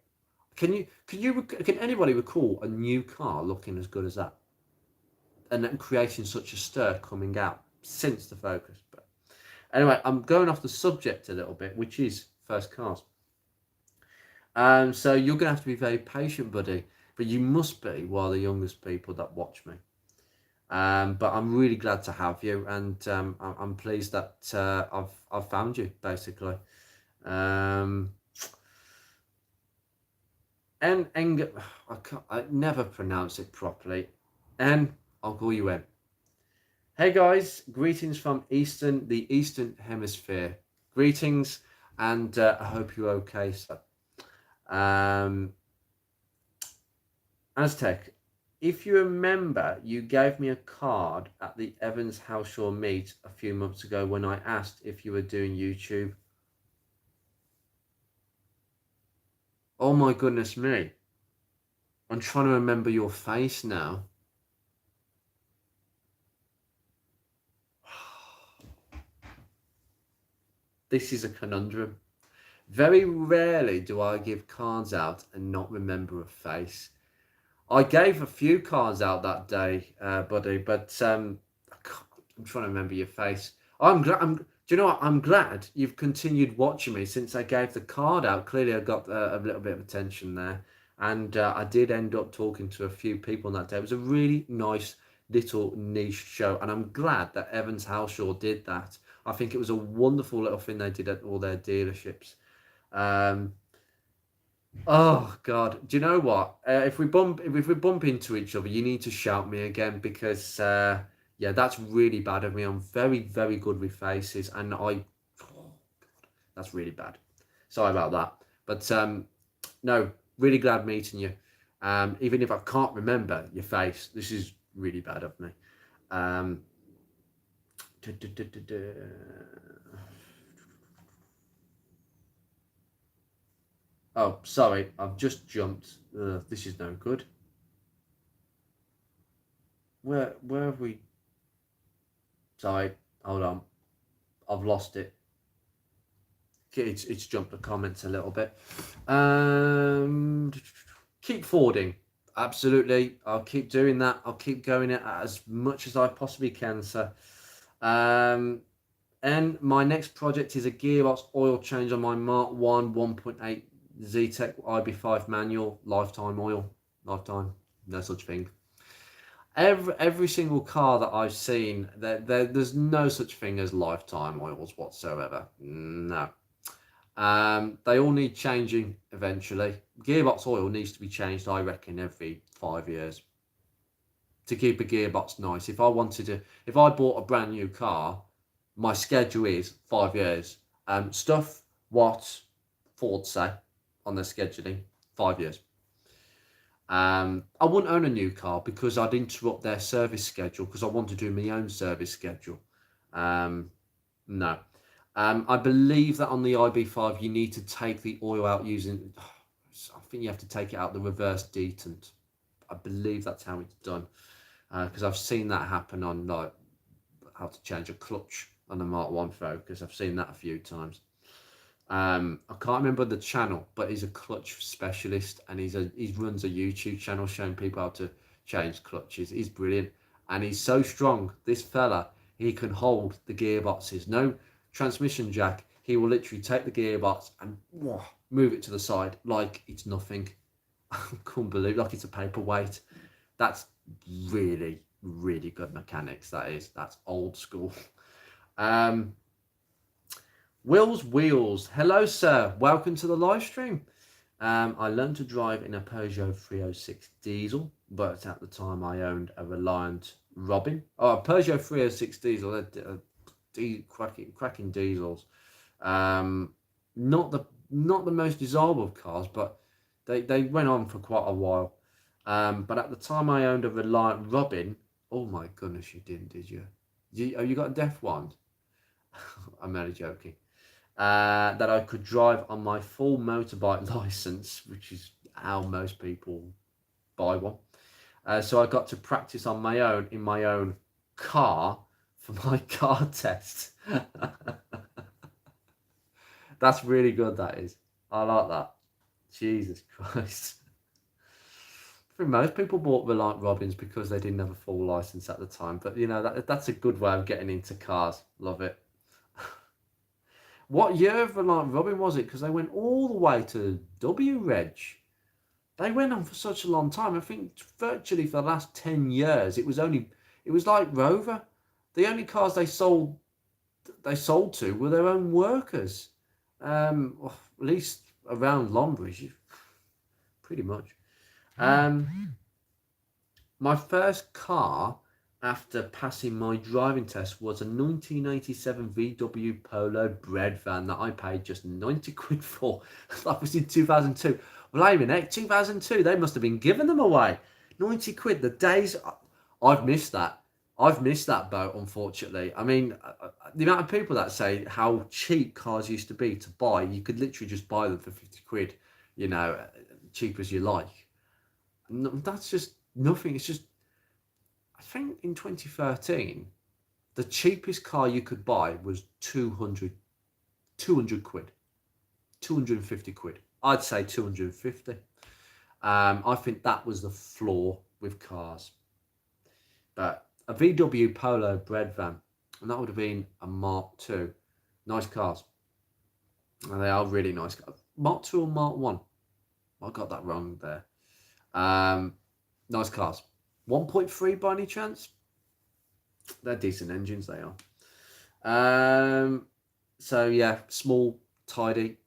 Can anybody recall a new car looking as good as that, and then creating such a stir coming out since the Focus? But anyway, I'm going off the subject a little bit, which is first cars. So you're going to have to be very patient, buddy. But you must be one of the youngest people that watch me. But I'm really glad to have you, and I'm pleased that I've found you, basically. I never pronounce it properly. I'll call you N. Hey guys, greetings from the Eastern Hemisphere. Greetings, and I hope you're okay, sir. Um, Aztec, if you remember, you gave me a card at the Evans Halshaw meet a few months ago when I asked if you were doing YouTube. Oh my goodness me. I'm trying to remember your face now. This is a conundrum. Very rarely do I give cards out and not remember a face. I gave a few cards out that day, buddy, but I'm trying to remember your face. I'm glad. Do you know what? I'm glad you've continued watching me since I gave the card out. Clearly, I got a little bit of attention there, and I did end up talking to a few people on that day. It was a really nice little niche show, and I'm glad that Evans Halshaw did that. I think it was a wonderful little thing they did at all their dealerships. Um, Oh God! Do you know what? If we bump into each other, you need to shout me again because yeah, that's really bad of me. I'm very good with faces, and that's really bad. Sorry about that. But no, really glad meeting you. Even if I can't remember your face, this is really bad of me. Um, Oh, sorry, I've just jumped. This is no good. Where have we? Sorry, hold on. I've lost it. It's jumped the comments a little bit. Keep forwarding. Absolutely, I'll keep doing that. I'll keep going it as much as I possibly can, sir. And my next project is a gearbox oil change on my Mark 1 1.8 Zetec IB5 manual, lifetime oil, lifetime, no such thing. Every single car that I've seen, there's no such thing as lifetime oils whatsoever. No. They all need changing eventually. Gearbox oil needs to be changed, I reckon, every 5 years to keep a gearbox nice. If I bought a brand new car, my schedule is 5 years. Stuff what Ford say on their scheduling, 5 years. I wouldn't own a new car because I'd interrupt their service schedule because I want to do my own service schedule. No. I believe that on the IB5 you need to take the oil out using, I think you have to take it out the reverse detent. I believe that's how it's done because I've seen that happen on like how to change a clutch on the Mark 1 Focus. I've seen that a few times. I can't remember the channel, but he's a clutch specialist and he runs a YouTube channel showing people how to change clutches. He's brilliant and he's so strong. This fella, he can hold the gearboxes. No transmission jack. He will literally take the gearbox and move it to the side like it's nothing. I couldn't believe, like it's a paperweight. That's really good mechanics. That's old school. Will's Wheels. Hello, sir. Welcome to the live stream. I learned to drive in a Peugeot 306 diesel, but at the time I owned a Reliant Robin. Oh, a Peugeot 306 diesel. Cracking diesels. Not the most desirable cars, but they went on for quite a while. But at the time I owned a Reliant Robin. Oh my goodness, you didn't, did you? Have you got a deaf wand? I'm only joking. That I could drive on my full motorbike license, which is how most people buy one. So I got to practice on my own in my own car for my car test. That's really good, that is. I like that. Jesus Christ. I think most people bought Reliant Robins because they didn't have a full license at the time. But, you know, that's a good way of getting into cars. Love it. What year of Reliant Robin was it? Because they went all the way to W Reg. They went on for such a long time. I think virtually for the last 10 years, it was like Rover. The only cars they sold to were their own workers. At least around Longbridge. pretty much. My first car after passing my driving test was a 1987 VW Polo bread van that I paid just 90 quid for. That was in 2002. Blimey, heck, 2002, they must have been giving them away. 90 quid, the days, I've missed that. I've missed that boat, unfortunately. I mean, the amount of people that say how cheap cars used to be to buy, you could literally just buy them for 50 quid, cheap as you like. That's just nothing. It's just, I think in 2013, the cheapest car you could buy was 200 quid, 250 quid. I'd say 250. I think that was the floor with cars. But a VW Polo bread van, and that would have been a Mark II. Nice cars. And they are really nice cars. Mark II or Mark 1? I got that wrong there. Nice cars. 1.3 by any chance? They're decent engines, they are. So yeah, small, tidy.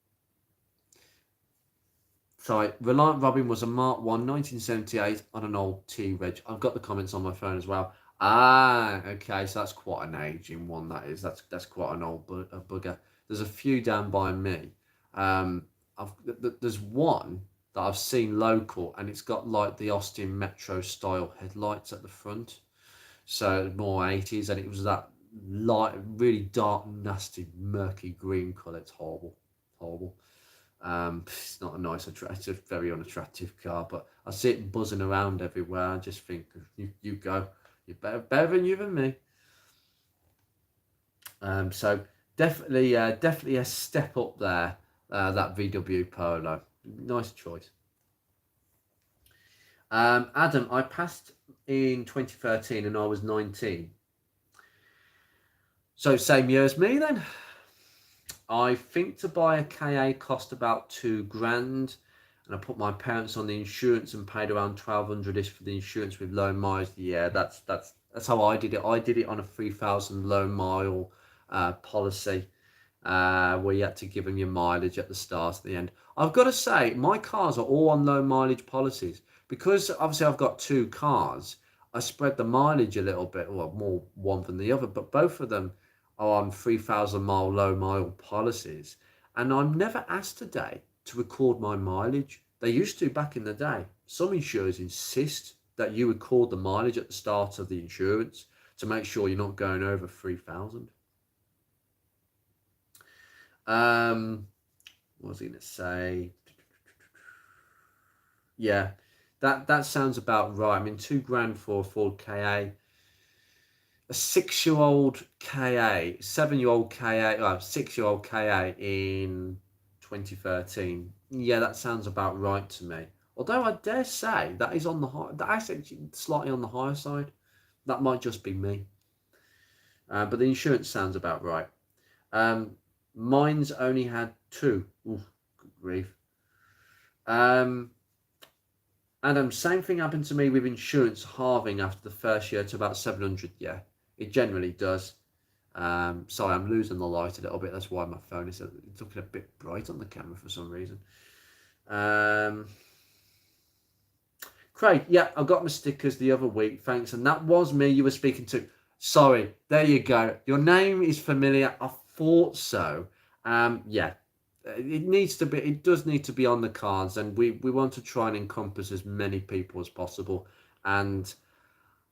Sorry, Reliant Robin was a Mark 1, 1978 on an old T-Reg. I've got the comments on my phone as well. Okay, so that's quite an aging one, that is. That's quite an old bugger. There's a few down by me. There's one that I've seen local, and it's got like the Austin Metro style headlights at the front. So more 80s, and it was that light, really dark, nasty, murky green colour. It's horrible. It's not a nice, it's a very unattractive car, but I see it buzzing around everywhere. I just think, you go, you're better than you than me. So definitely a step up there. That VW Polo, nice choice. Adam, I passed in 2013 and I was 19. So same year as me then. I think to buy a KA cost about £2,000, and I put my parents on the insurance and paid around 1,200ish for the insurance with low miles. Yeah, that's how I did it. I did it on a 3,000 low mile policy, where you had to give them your mileage at the start, at the end. I've got to say, my cars are all on low mileage policies because obviously I've got two cars. I spread the mileage a little bit, well, more one than the other, but both of them are on 3,000 mile low mile policies, and I'm never asked today to record my mileage. They used to back in the day. Some insurers insist that you record the mileage at the start of the insurance to make sure you're not going over 3,000. What was I going to say? Yeah, that sounds about right. I mean, £2,000 for a Ford KA. A 6-year-old KA, 7-year-old KA, 6-year-old KA in 2013. Yeah, that sounds about right to me. Although I dare say that is on the high, that's actually slightly on the higher side. That might just be me. But the insurance sounds about right. Mine's only had 2. Oof, good grief. Adam, same thing happened to me with insurance halving after the first year to about 700. Yeah, it generally does. Sorry, I'm losing the light a little bit. That's why my phone is looking a bit bright on the camera for some reason. Craig, yeah, I got my stickers the other week. Thanks. And that was me you were speaking to. Sorry, there you go. Your name is familiar. I thought so. Yeah, it does need to be on the cards, and we want to try and encompass as many people as possible. And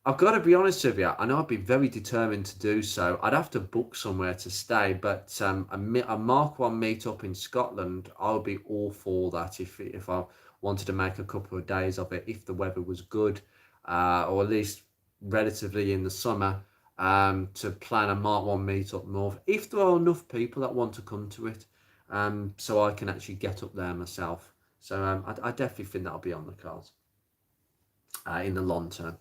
I've got to be honest with you, I know I'd be very determined to do so. I'd have to book somewhere to stay, but a Mark 1 meetup in Scotland, I would be all for that if I wanted to make a couple of days of it, if the weather was good, or at least relatively in the summer, to plan a Mark 1 meetup north, if there are enough people that want to come to it, so I can actually get up there myself. So I definitely think that'll be on the cards in the long term.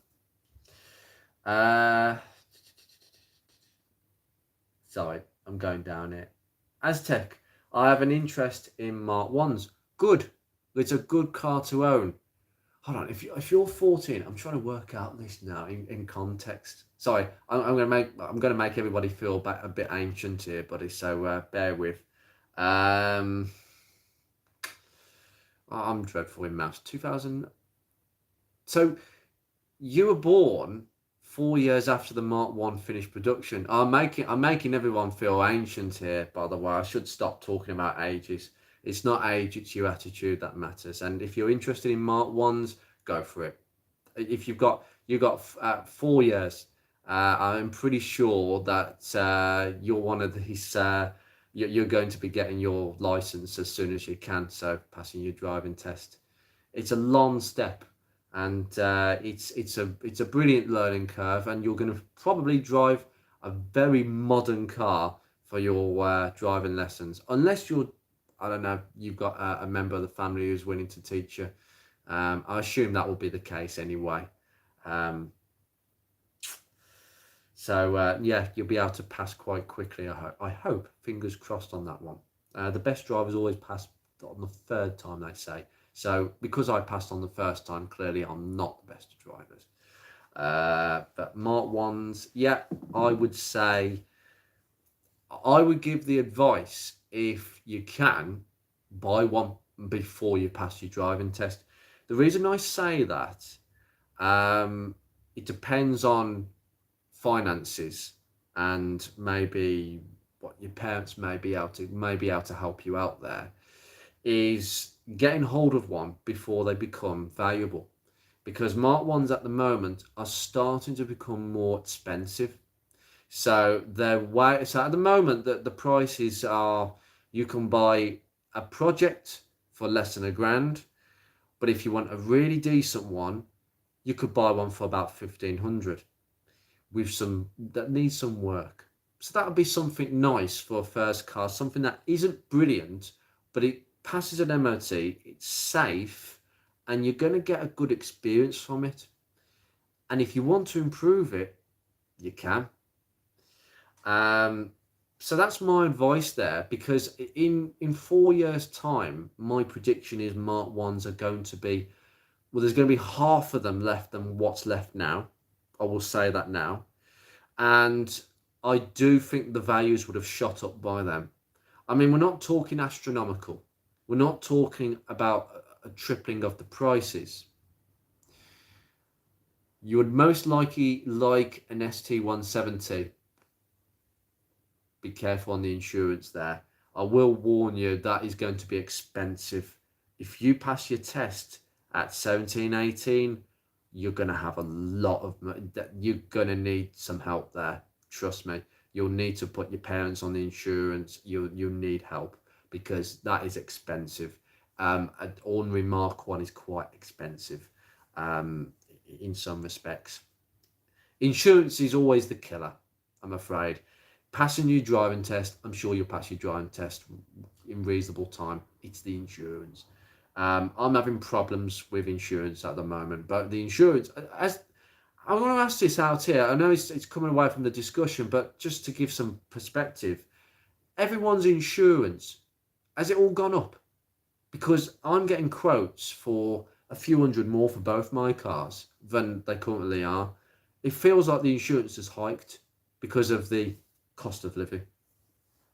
Sorry, I'm going down it. Aztec, I have an interest in Mark 1s. Good. It's a good car to own. Hold on, if you're 14, I'm trying to work out this now in context. Sorry, I'm gonna make everybody feel a bit ancient here, buddy. So bear with. I'm dreadful in maths. 2000. So you were born 4 years after the Mark One finished production. I'm making everyone feel ancient here. By the way, I should stop talking about ages. It's not age; it's your attitude that matters. And if you're interested in Mark Ones, go for it. If you've got 4 years, I'm pretty sure that you're one of these. You're going to be getting your license as soon as you can. So passing your driving test. It's a long step, and it's a brilliant learning curve, and you're going to probably drive a very modern car for your driving lessons, unless you're, I don't know, you've got a member of the family who's willing to teach you. I assume that will be the case anyway. Um, yeah, you'll be able to pass quite quickly. I hope. Fingers crossed on that one. The best drivers always pass on the third time, they say. So because I passed on the first time, clearly I'm not the best of drivers. But Mark Ones, yeah, I would say I would give the advice, if you can, buy one before you pass your driving test. The reason I say that, um, it depends on finances, and maybe what your parents may be able to help you out there, is getting hold of one before they become valuable, because Mark Ones at the moment are starting to become more expensive. So at the moment that the prices are, you can buy a project for less than £1,000, but if you want a really decent one, you could buy one for about 1,500 with some that needs some work. So that would be something nice for a first car, something that isn't brilliant, but it passes an MOT, it's safe, and you're going to get a good experience from it. And if you want to improve it, you can. Um, so that's my advice there, because in 4 years' time, my prediction is Mark Ones are going to be, well, there's going to be half of them left than what's left now. I will say that now. And I do think the values would have shot up by then. I mean, we're not talking astronomical. We're not talking about a tripling of the prices. You would most likely like an ST170. Be careful on the insurance there. I will warn you, that is going to be expensive. If you pass your test at 17, 18, you're going to have a lot of money. You're going to need some help there. Trust me. You'll need to put your parents on the insurance. You need help, because that is expensive. An ordinary Mark 1 is quite expensive in some respects. Insurance is always the killer, I'm afraid. Passing your driving test, I'm sure you'll pass your driving test in reasonable time. It's the insurance. I'm having problems with insurance at the moment, but the insurance, as I want to ask this out here, I know it's coming away from the discussion, but just to give some perspective, everyone's insurance, has it all gone up? Because I'm getting quotes for a few hundred more for both my cars than they currently are. It feels like the insurance has hiked because of the cost of living.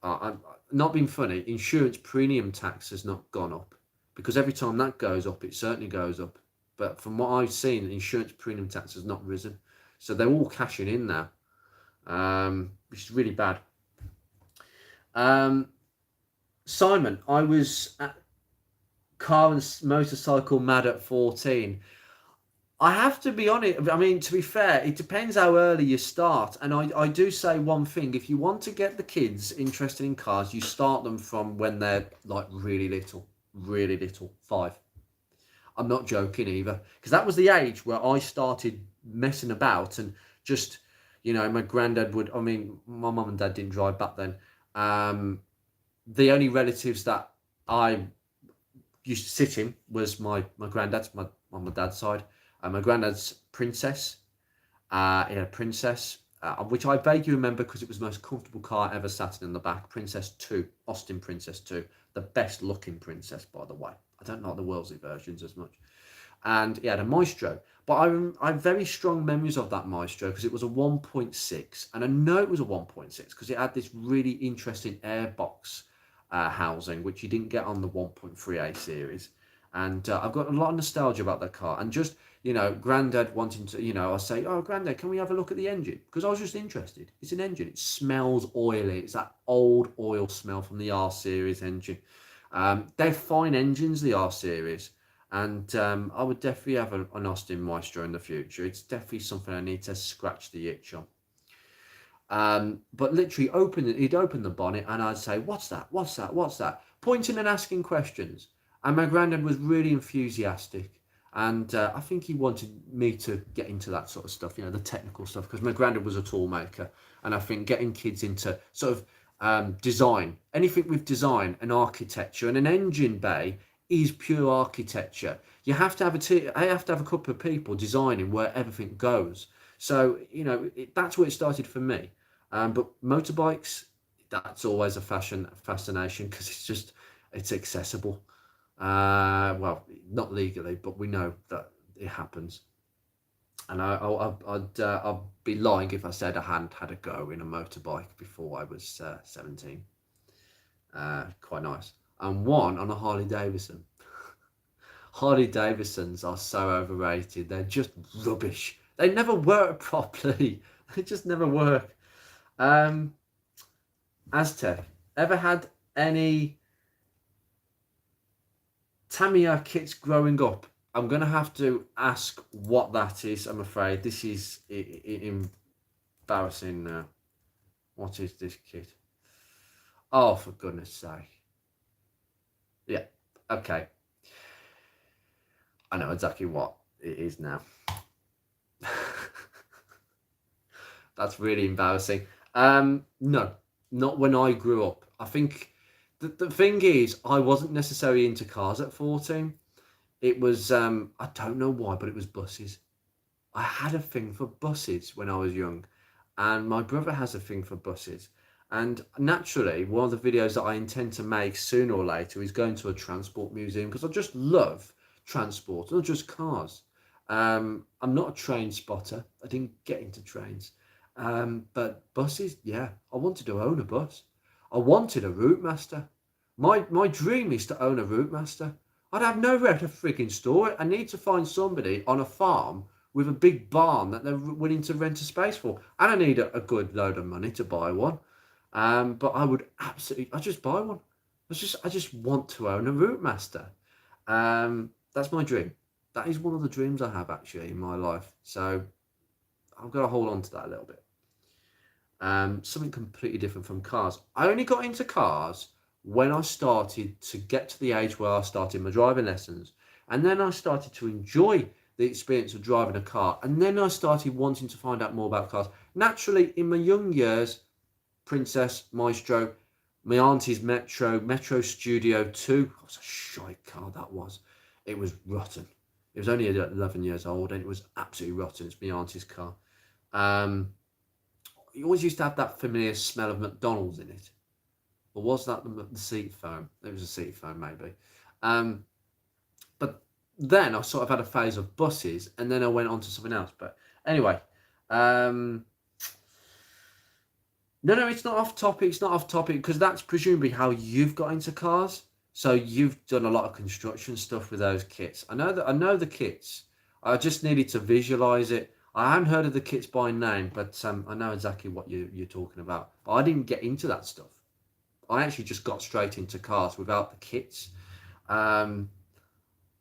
I'm not being funny. Insurance premium tax has not gone up, because every time that goes up, it certainly goes up. But from what I've seen, insurance premium tax has not risen. So they're all cashing in now, which is really bad. Simon, I was at car and motorcycle mad at 14. I have to be honest. I mean, to be fair, it depends how early you start. And I do say one thing: if you want to get the kids interested in cars, you start them from when they're like really little, 5. I'm not joking either, because that was the age where I started messing about, and just, my granddad would. I mean, my mum and dad didn't drive back then. The only relatives that I used to sit in was my granddad's, on my dad's side. My granddad's Princess, he had a Princess, which I vaguely remember because it was the most comfortable car I ever sat in the back. Princess 2, Austin Princess 2, the best looking Princess, by the way. I don't like the Wolseley versions as much. And he had a Maestro, but I have very strong memories of that Maestro because it was a 1.6, and I know it was a 1.6 because it had this really interesting airbox housing, which you didn't get on the 1.3A series. And I've got a lot of nostalgia about that car. And just, Granddad wanting to, I say, oh, Granddad, can we have a look at the engine? Because I was just interested. It's an engine. It smells oily. It's that old oil smell from the R Series engine. They're fine engines, the R Series. And I would definitely have an Austin Maestro in the future. It's definitely something I need to scratch the itch on. But literally he'd open the bonnet and I'd say, what's that? What's that? What's that? Pointing and asking questions. And my granddad was really enthusiastic. And I think he wanted me to get into that sort of stuff, the technical stuff, because my granddad was a tool maker. And I think getting kids into sort of design, anything with design and architecture, and an engine bay is pure architecture. You have to have I have to have a couple of people designing where everything goes. So, that's where it started for me. But motorbikes, that's always a fascination because it's accessible. Well, not legally, but we know that it happens. And I'd be lying if I said I hadn't had a go in a motorbike before I was 17. Quite nice. And one on a Harley Davidson. Harley Davidsons are so overrated. They're just rubbish. They never work properly. They just never work. Aztec, ever had any Tamiya kits growing up? I'm going to have to ask what that is, I'm afraid. This is embarrassing now. What is this kit? Oh, for goodness sake. Yeah, okay. I know exactly what it is now. That's really embarrassing. No, not when I grew up. I think the thing is, I wasn't necessarily into cars at 14. It was, I don't know why, but it was buses. I had a thing for buses when I was young, and my brother has a thing for buses. And naturally, one of the videos that I intend to make sooner or later is going to a transport museum because I just love transport, not just cars. I'm not a train spotter. I didn't get into trains. But buses, yeah, I wanted to own a bus. I wanted a Route Master. My dream is to own a Route Master. I'd have nowhere to freaking store it. I need to find somebody on a farm with a big barn that they're willing to rent a space for. And I need a good load of money to buy one. But I'd just buy one. I just want to own a Route Master. That's my dream. That is one of the dreams I have actually in my life. So I've got to hold on to that a little bit. Something completely different from cars. I only got into cars when I started to get to the age where I started my driving lessons. And then I started to enjoy the experience of driving a car. And then I started wanting to find out more about cars. Naturally, in my young years, Princess, Maestro, my auntie's Metro Studio 2. What was a shite car that was. It was rotten. It was only 11 years old and it was absolutely rotten. It's my auntie's car. You always used to have that familiar smell of McDonald's in it. Or was that the seat foam? It was a seat foam, maybe. But then I sort of had a phase of buses and then I went on to something else. But anyway, no, it's not off topic. It's not off topic because that's presumably how you've got into cars. So you've done a lot of construction stuff with those kits. I know the kits. I just needed to visualize it. I hadn't heard of the kits by name, but I know exactly what you're talking about. But I didn't get into that stuff. I actually just got straight into cars without the kits. I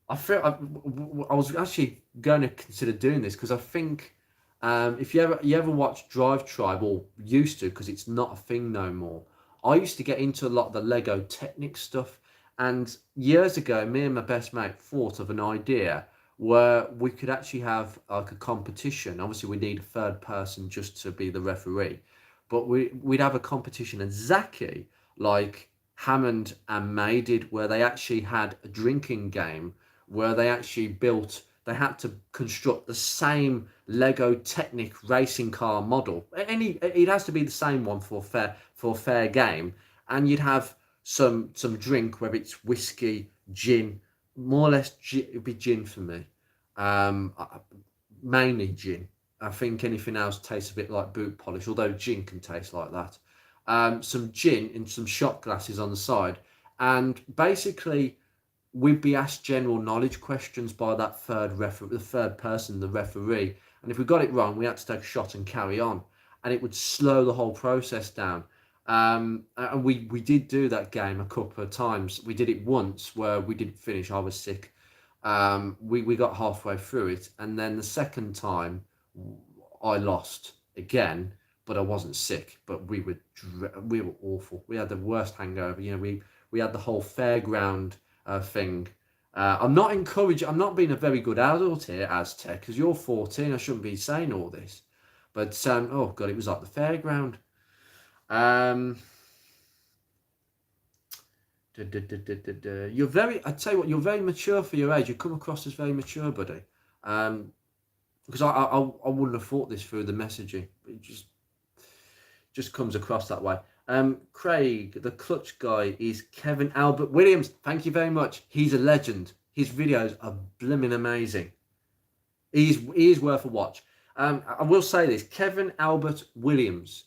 was actually going to consider doing this because I think if you ever watch Drive Tribe, or used to, because it's not a thing no more. I used to get into a lot of the Lego Technic stuff, and years ago, me and my best mate thought of an idea where we could actually have like a competition. Obviously, we need a third person just to be the referee, but we'd have a competition exactly like Hammond and May did, where they actually had a drinking game where they actually they had to construct the same Lego Technic racing car model. It has to be the same one for a fair game, and you'd have some drink, whether it's whiskey, gin, more or less. It'd be gin for me, mainly gin. I think anything else tastes a bit like boot polish, although gin can taste like that. Some gin in some shot glasses on the side, and basically we'd be asked general knowledge questions by that the third person, the referee. And if we got it wrong, we had to take a shot and carry on. And it would slow the whole process down. And we did do that game a couple of times. We did it once where we didn't finish. I was sick. We got halfway through it. And then the second time, I lost again, but I wasn't sick. But we were awful. We had the worst hangover. You know, we had the whole fairground thing. I'm not being a very good adult here, Aztec, because you're 14. I shouldn't be saying all this. But, oh, God, it was like the fairground. You're very, I'd tell you what, you're very mature for your age. You come across as very mature, buddy. Because I wouldn't have thought this through the messaging. It just comes across that way. Craig, the clutch guy, is Kevin Albert Williams. Thank you very much. He's a legend. His videos are blimmin' amazing. He is worth a watch. I will say this, Kevin Albert Williams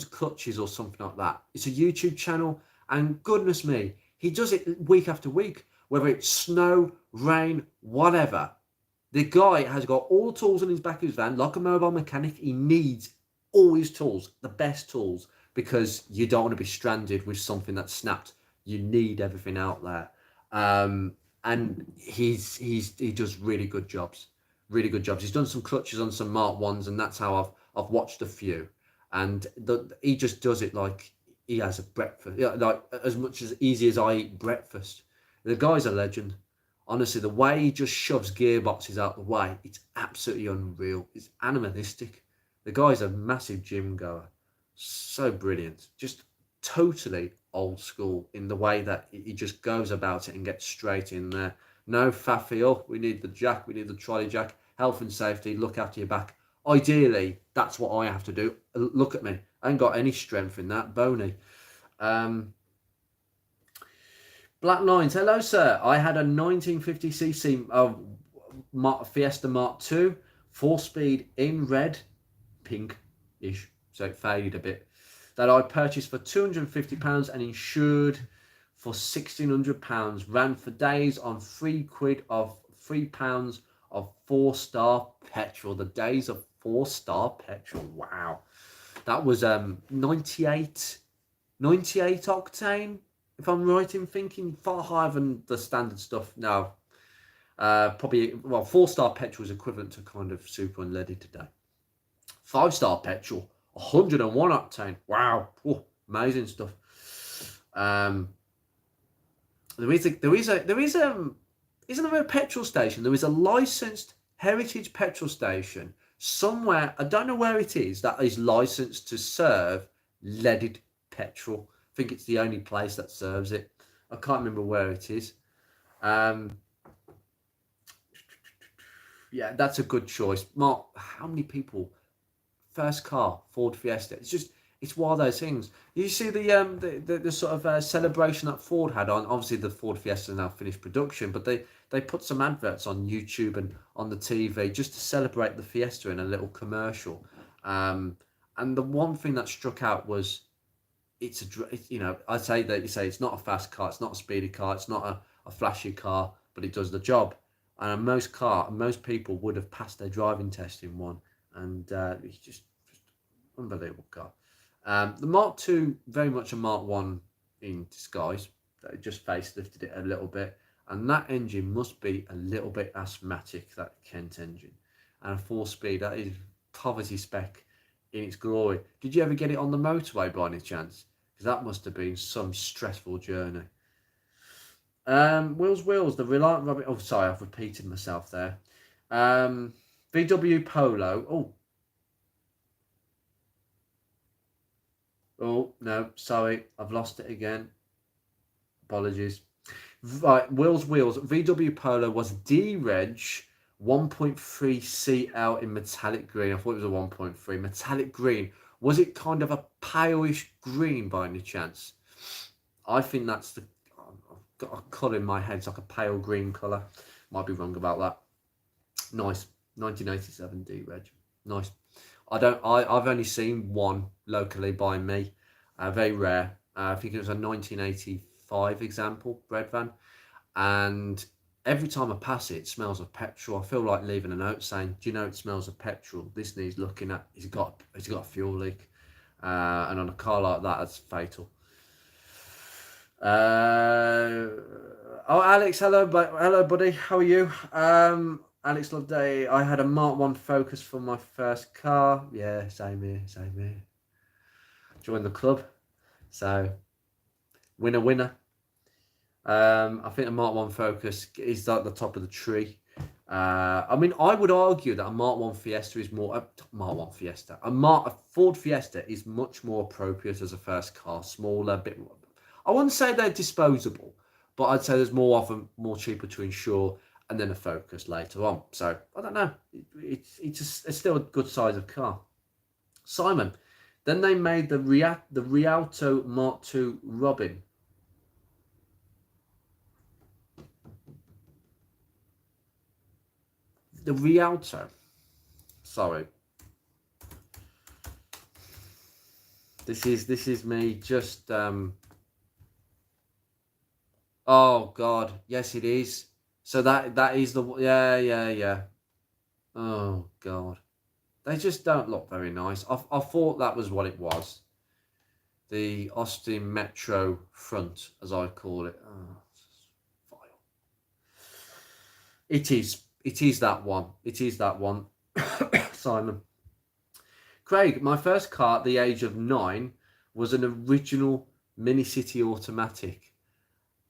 Clutches or something like that. It's a YouTube channel, and goodness me, he does it week after week, whether it's snow, rain, whatever. The guy has got all the tools in his back of his van, like a mobile mechanic. He needs all his tools, the best tools, because you don't want to be stranded with something that's snapped. You need everything out there. And he does really good jobs. Really good jobs. He's done some clutches on some Mark 1s, and that's how I've watched a few. And he just does it like he has a breakfast, like as much as easy as I eat breakfast. The guy's a legend. Honestly, the way he just shoves gearboxes out the way, it's absolutely unreal. It's animalistic. The guy's a massive gym goer. So brilliant. Just totally old school in the way that he just goes about it and gets straight in there. No faffy, oh, we need the jack, we need the trolley jack. Health and safety, look after your back. Ideally, that's what I have to do. Look at me. I ain't got any strength in that. Bony. Black Lines. Hello, sir. I had a 1950cc Fiesta Mark II, 4-speed in red, pink-ish, so it faded a bit, that I purchased for £250 and insured for £1,600. Ran for days on £3 of 4-star petrol. The days of 4-star petrol. Wow. That was 98 octane, if I'm right in thinking. Far higher than the standard stuff now. Probably, well, 4-star petrol is equivalent to kind of super unleaded today. 5-star petrol, 101 octane. Wow. Ooh, amazing stuff. Isn't there a petrol station? There is a licensed heritage petrol station somewhere, I don't know where it is, that is licensed to serve leaded petrol. I think it's the only place that serves it. I can't remember where it is. Yeah, that's a good choice. Mark, how many people? First car, Ford Fiesta. It's one of those things. You see the sort of celebration that Ford had on. Obviously, the Ford Fiesta now finished production, but they put some adverts on YouTube and on the TV just to celebrate the Fiesta in a little commercial. And the one thing that struck out was I'd say that you say it's not a fast car, it's not a speedy car, it's not a flashy car, but it does the job. And most people would have passed their driving test in one, and it's just unbelievable car. The Mark II, very much a Mark 1 in disguise. They just facelifted it a little bit, and that engine must be a little bit asthmatic, that Kent engine. And a 4-speed, that is poverty spec in its glory. Did you ever get it on the motorway by any chance? Because that must have been some stressful journey. Wheels, the Reliant Robin. Oh, sorry, I've repeated myself there. VW Polo. Oh, no, sorry, I've lost it again. Apologies. Right, Wheels. VW Polo was D-Reg 1.3 CL in metallic green. I thought it was a 1.3 metallic green. Was it kind of a palish green by any chance? I think that's I've got a colour in my head. It's like a pale green colour. Might be wrong about that. Nice. 1987 D-Reg. Nice. I've only seen one locally by me. Very rare. I think it was a 1985 example, bread van. and every time I pass it, it smells of petrol. I feel like leaving a note saying, "Do you know it smells of petrol? This needs looking at. He's got a fuel leak." And on a car like that, that's fatal. Oh, Alex, hello, hello, buddy. How are you? Alex Loveday. I had a Mark 1 Focus for my first car. Yeah, same here, same here. Joined the club, so winner, winner. I think a Mark 1 Focus is at the top of the tree. I mean, I would argue that a Mark 1 Fiesta is more Mark 1 Fiesta. A Ford Fiesta is much more appropriate as a first car, smaller, bit more. I wouldn't say they're disposable, but I'd say there's more often more cheaper to insure, and then a Focus later on. So I don't know. It's still a good size of car. Simon. Then they made the Rialto Mark II Robin. The Rialto. Sorry. This is me just oh God, yes it is. So that is the yeah. Oh God. They just don't look very nice. I thought that was what it was. The Austin Metro front, as I call it. Oh, vile. It is. It is that one. It is that one. Simon. Craig, my first car at the age of 9 was an original Mini City automatic.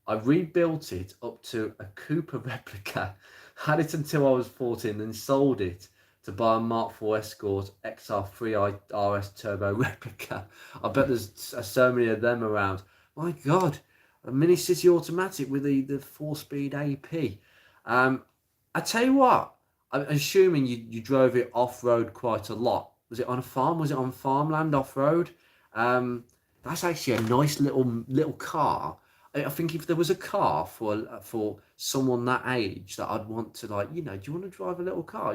I rebuilt it up to a Cooper replica, had it until I was 14, then sold it to buy a Mark IV Escort XR3i RS Turbo replica. I bet there's so many of them around. My God, a Mini City automatic with the 4-speed AP. I tell you what, I'm assuming you drove it off-road quite a lot. Was it on a farm? Was it on farmland off-road? That's actually a nice little car. I think if there was a car for someone that age that I'd want to, like, do you want to drive a little car?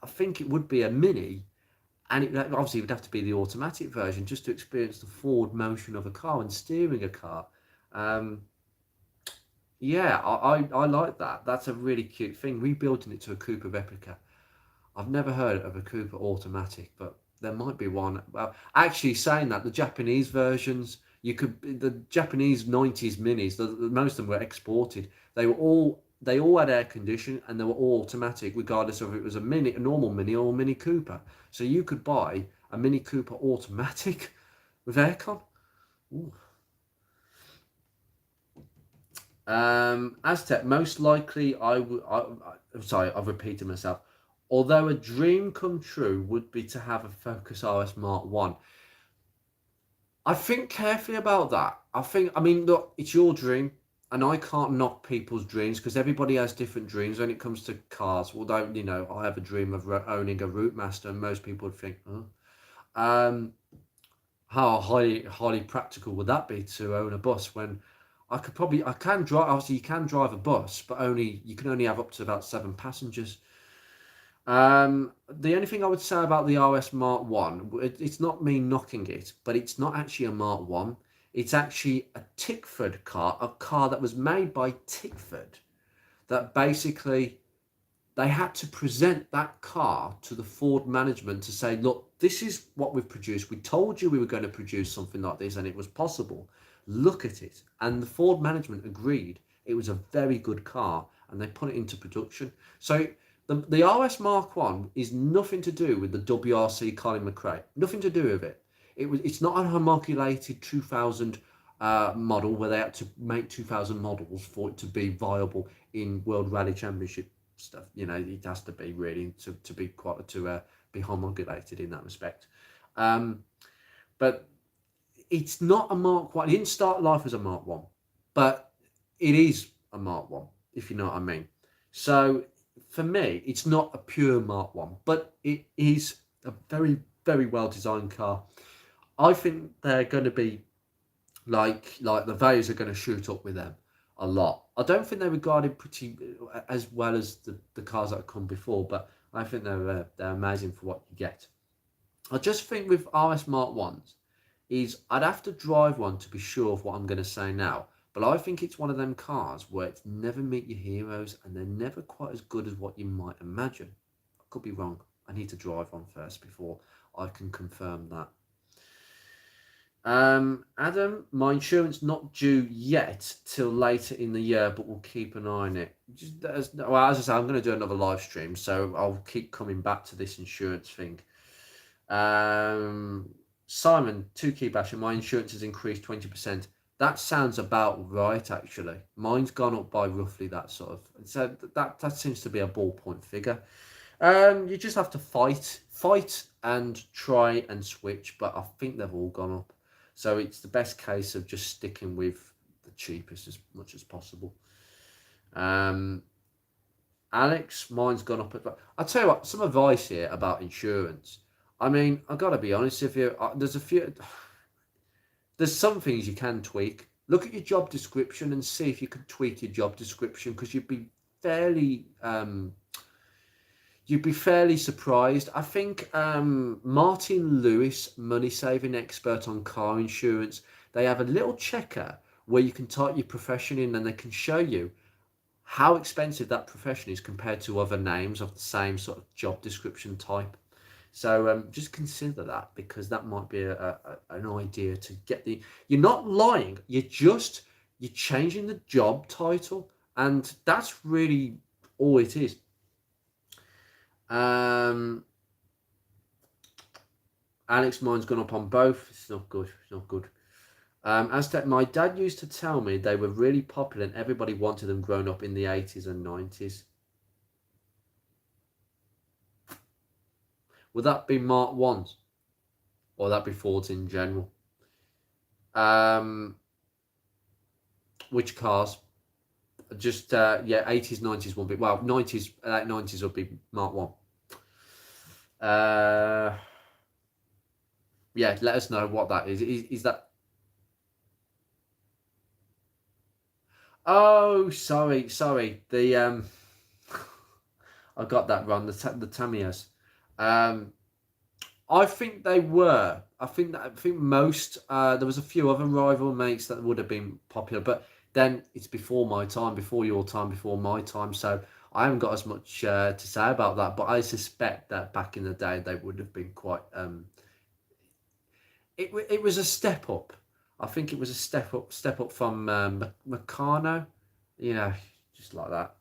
I think it would be a Mini, and obviously it would have to be the automatic version just to experience the forward motion of a car and steering a car. Yeah, I like that. That's a really cute thing. Rebuilding it to a Cooper replica. I've never heard of a Cooper automatic, but there might be one. Well, actually, saying that, the Japanese versions, the Japanese 90s Minis, most of them were exported. They all had air conditioning, and they were all automatic, regardless of if it was a normal Mini or a Mini Cooper. So you could buy a Mini Cooper automatic with aircon. Ooh. Aztec, most likely sorry, I've repeated myself. Although a dream come true would be to have a Focus RS Mark 1. I think carefully about that. I mean, look, it's your dream, and I can't knock people's dreams because everybody has different dreams when it comes to cars. Although, I have a dream of owning a Routemaster, and most people would think, oh. How highly practical would that be to own a bus when I can drive, obviously you can drive a bus, but you can only have up to about 7 passengers. The only thing I would say about the RS Mark 1, it's not me knocking it, but it's not actually a Mark 1. It's actually a Tickford car, a car that was made by Tickford, that basically they had to present that car to the Ford management to say, look, this is what we've produced. We told you we were going to produce something like this and it was possible. Look at it. And the Ford management agreed it was a very good car and they put it into production. So the RS Mark 1 is nothing to do with the WRC Colin McRae. Nothing to do with it. It's not a homologulated 2000 model where they had to make 2000 models for it to be viable in World Rally Championship stuff. It has to be really to be homologulated in that respect. But it's not a Mark 1. It didn't start life as a Mark 1, but it is a Mark 1, if you know what I mean. So for me, it's not a pure Mark 1, but it is a very, very well designed car. I think they're going to be like the values are going to shoot up with them a lot. I don't think they're regarded pretty as well as the cars that have come before, but I think they're amazing for what you get. I just think with RS Mark 1s is I'd have to drive one to be sure of what I'm going to say now. But I think it's one of them cars where it's never meet your heroes and they're never quite as good as what you might imagine. I could be wrong. I need to drive one first before I can confirm that. Adam, my insurance not due yet till later in the year, but we'll keep an eye on it. As I say, I'm going to do another live stream, so I'll keep coming back to this insurance thing. Simon, 2 key basher, my insurance has increased 20%. That sounds about right, actually. Mine's gone up by roughly that sort of. So that seems to be a ballpoint figure. You just have to fight and try and switch, but I think they've all gone up. So it's the best case of just sticking with the cheapest as much as possible. Alex, mine's gone up. I'll tell you what, some advice here about insurance. I mean, I've got to be honest with you. There's some things you can tweak. Look at your job description and see if you can tweak your job description, because you'd be fairly surprised. I think Martin Lewis, money saving expert on car insurance, they have a little checker where you can type your profession in and they can show you how expensive that profession is compared to other names of the same sort of job description type. So just consider that, because that might be an idea to get the. You're not lying. You're changing the job title, and that's really all it is. Alex, mine's gone up on both. It's not good. It's not good. Aztec, my dad used to tell me they were really popular and everybody wanted them growing up in the 80s and 90s. Would that be Mark 1s? Or would that be Fords in general? Which cars? Just, 80s, 90s won't be. Well, 90s, late 90s would be Mark 1. Yeah, let us know what that is. Is that... Oh, sorry. The I got that wrong. The Tamiya's. I think they were. I think most. There was a few other rival makes that would have been popular, but then it's before my time, before your time, before my time. So I haven't got as much to say about that. But I suspect that back in the day they would have been quite. It was a step up. I think it was a step up from Meccano, just like that.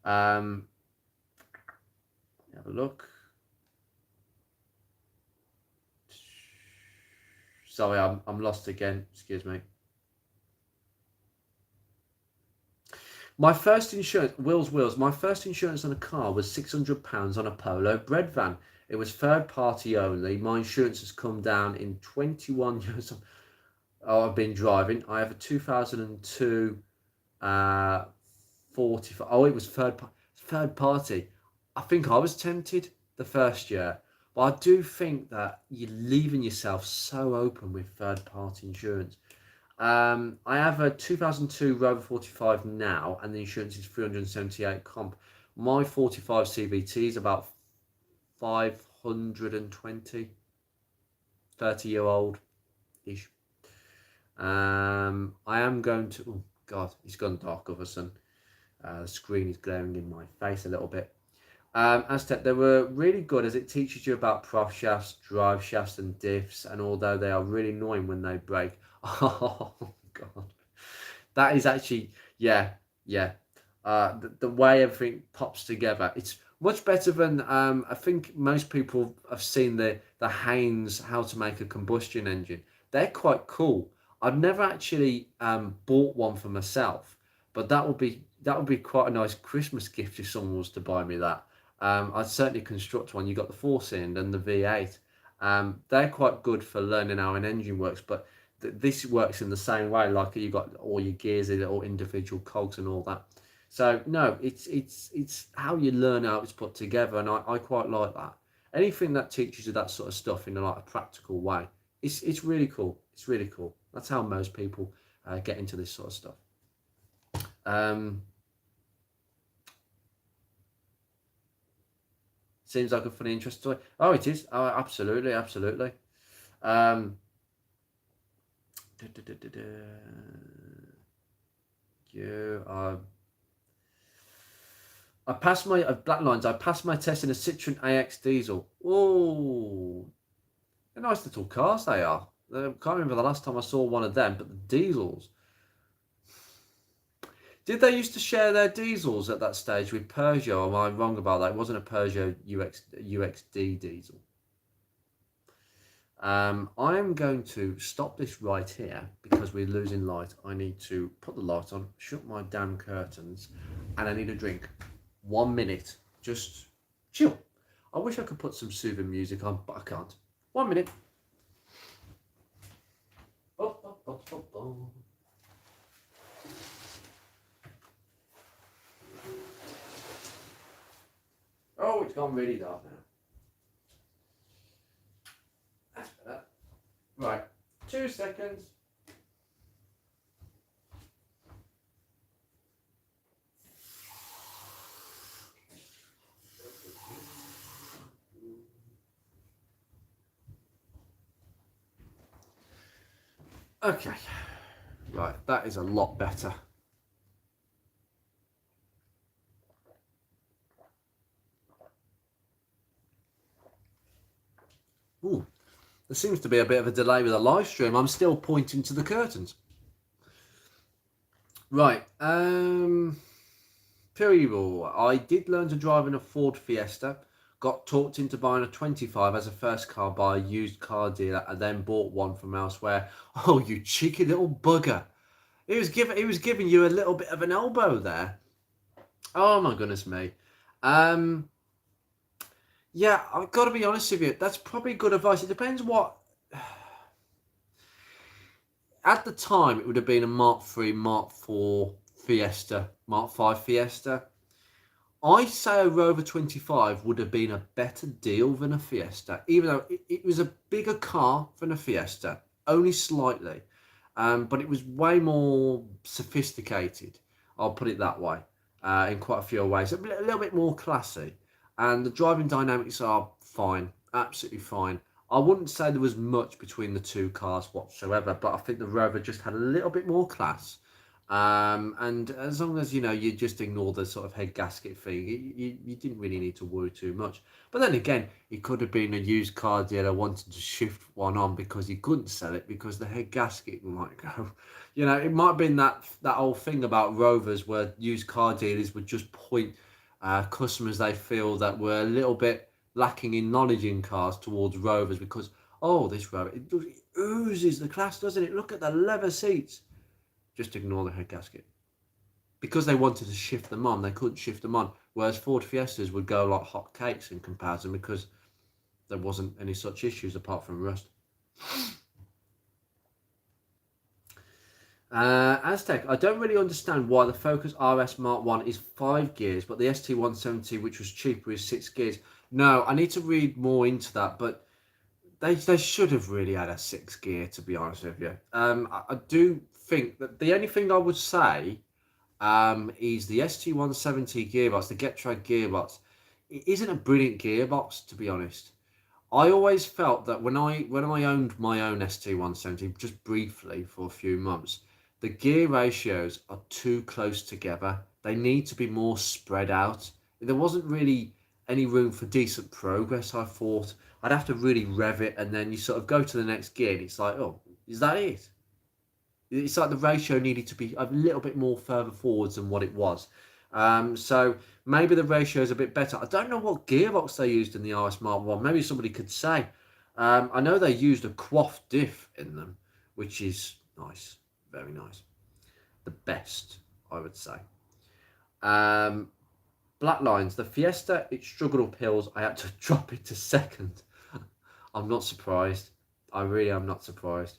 Have a look. Sorry, I'm lost again. Excuse me. My first insurance, Wills. My first insurance on a car was £600 on a Polo bread van. It was third party only. My insurance has come down in 21 years. I've been driving. I have a 2002 45. Oh, it was third party. I think I was tempted the first year, but I do think that you're leaving yourself so open with third party insurance. I have a 2002 Rover 45 now, and the insurance is 378 comp. My 45 CVT is about 520, 30-year-old ish. I am going to. Oh God, it's gone dark, Otherson. The screen is glaring in my face a little bit. Aztec, they were really good as it teaches you about prof shafts, drive shafts, and diffs. And although they are really annoying when they break, oh God, that is actually the way everything pops together. It's much better than I think most people have seen the Haynes how to make a combustion engine. They're quite cool. I've never actually bought one for myself, but that would be quite a nice Christmas gift if someone was to buy me that. I'd certainly construct one. You got the 4-cylinder and the V8. They're quite good for learning how an engine works, but this works in the same way. Like you got all your gears in it, all individual cogs and all that. So no, it's how you learn how it's put together, and I quite like that. Anything that teaches you that sort of stuff in a practical way, it's really cool. It's really cool. That's how most people get into this sort of stuff. Seems like a funny, interesting story. Oh, it is. Oh, absolutely. you. I passed my Black Lines. I passed my test in a Citroen AX diesel. Oh, they're nice little cars they are. I can't remember the last time I saw one of them, but the diesels. Did they used to share their diesels at that stage with Peugeot? Or am I wrong about that? It wasn't a Peugeot UXD diesel. I'm going to stop this right here because we're losing light. I need to put the light on, shut my damn curtains, and I need a drink. 1 minute. Just chill. I wish I could put some soothing music on, but I can't. 1 minute. Oh, it's gone really dark now. That's better. Right, 2 seconds. Okay, right, that is a lot better. Ooh, there seems to be a bit of a delay with the live stream. I'm still pointing to the curtains. Right, Period. I did learn to drive in a Ford Fiesta. Got talked into buying a 25 as a first car by a used car dealer and then bought one from elsewhere. Oh, you cheeky little bugger. He was giving you a little bit of an elbow there. Oh my goodness me. Yeah, I've got to be honest with you. That's probably good advice. It depends what... At the time, it would have been a Mark III, Mark IV Fiesta, Mark V Fiesta. I say a Rover 25 would have been a better deal than a Fiesta, even though it was a bigger car than a Fiesta, only slightly. But it was way more sophisticated, I'll put it that way, in quite a few ways. A little bit more classy. And the driving dynamics are fine, absolutely fine. I wouldn't say there was much between the two cars whatsoever, but I think the Rover just had a little bit more class. And as long as, you just ignore the sort of head gasket thing, you didn't really need to worry too much. But then again, it could have been a used car dealer wanting to shift one on because he couldn't sell it because the head gasket might go. It might have been that old thing about Rovers where used car dealers would just point customers they feel that were a little bit lacking in knowledge in cars towards Rovers because, oh, this Rover, it oozes the class, doesn't it? Look at the leather seats. Just ignore the head gasket. Because they wanted to shift them on, they couldn't shift them on. Whereas Ford Fiestas would go like hot cakes in comparison because there wasn't any such issues apart from rust. Aztec, I don't really understand why the Focus RS Mark 1 is 5 gears, but the ST170, which was cheaper, is 6 gears. No, I need to read more into that, but they should have really had a 6 gear, to be honest with you. I do think that the only thing I would say is the ST170 gearbox, the Getrag gearbox. It isn't a brilliant gearbox, to be honest. I always felt that when I owned my own ST170, just briefly for a few months, the gear ratios are too close together. They need to be more spread out. There wasn't really any room for decent progress, I thought. I'd have to really rev it, and then you sort of go to the next gear, and it's like, oh, is that it? It's like the ratio needed to be a little bit more further forwards than what it was. So maybe the ratio is a bit better. I don't know what gearbox they used in the RS Mark 1. Maybe somebody could say. I know they used a Quaff diff in them, which is nice. Very nice. The best, I would say. Black Lines. The Fiesta, it struggled up hills. I had to drop it to second. I'm not surprised. I really am not surprised.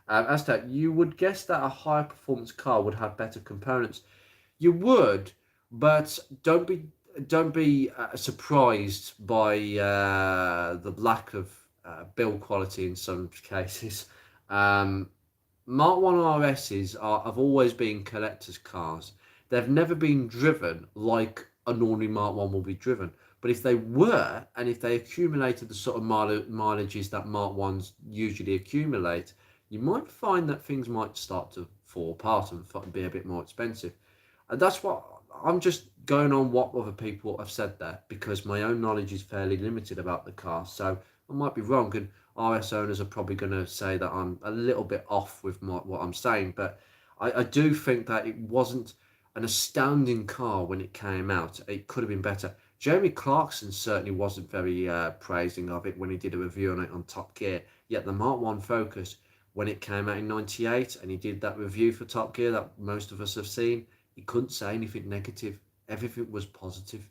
Aztec, you would guess that a higher performance car would have better components. You would, but don't be surprised by the lack of build quality in some cases. Mark 1 RSs have always been collector's cars. They've never been driven like an ordinary Mark 1 will be driven. But if they were, and if they accumulated the sort of mileages that Mark 1s usually accumulate, you might find that things might start to fall apart and be a bit more expensive. And that's what I'm just going on what other people have said there, because my own knowledge is fairly limited about the car. So I might be wrong, and RS owners are probably going to say that I'm a little bit off with what I'm saying. But I do think that it wasn't an astounding car when it came out. It could have been better. Jeremy Clarkson certainly wasn't very praising of it when he did a review on it on Top Gear. Yet the Mark 1 Focus, when it came out in '98 and he did that review for Top Gear that most of us have seen, he couldn't say anything negative. Everything was positive.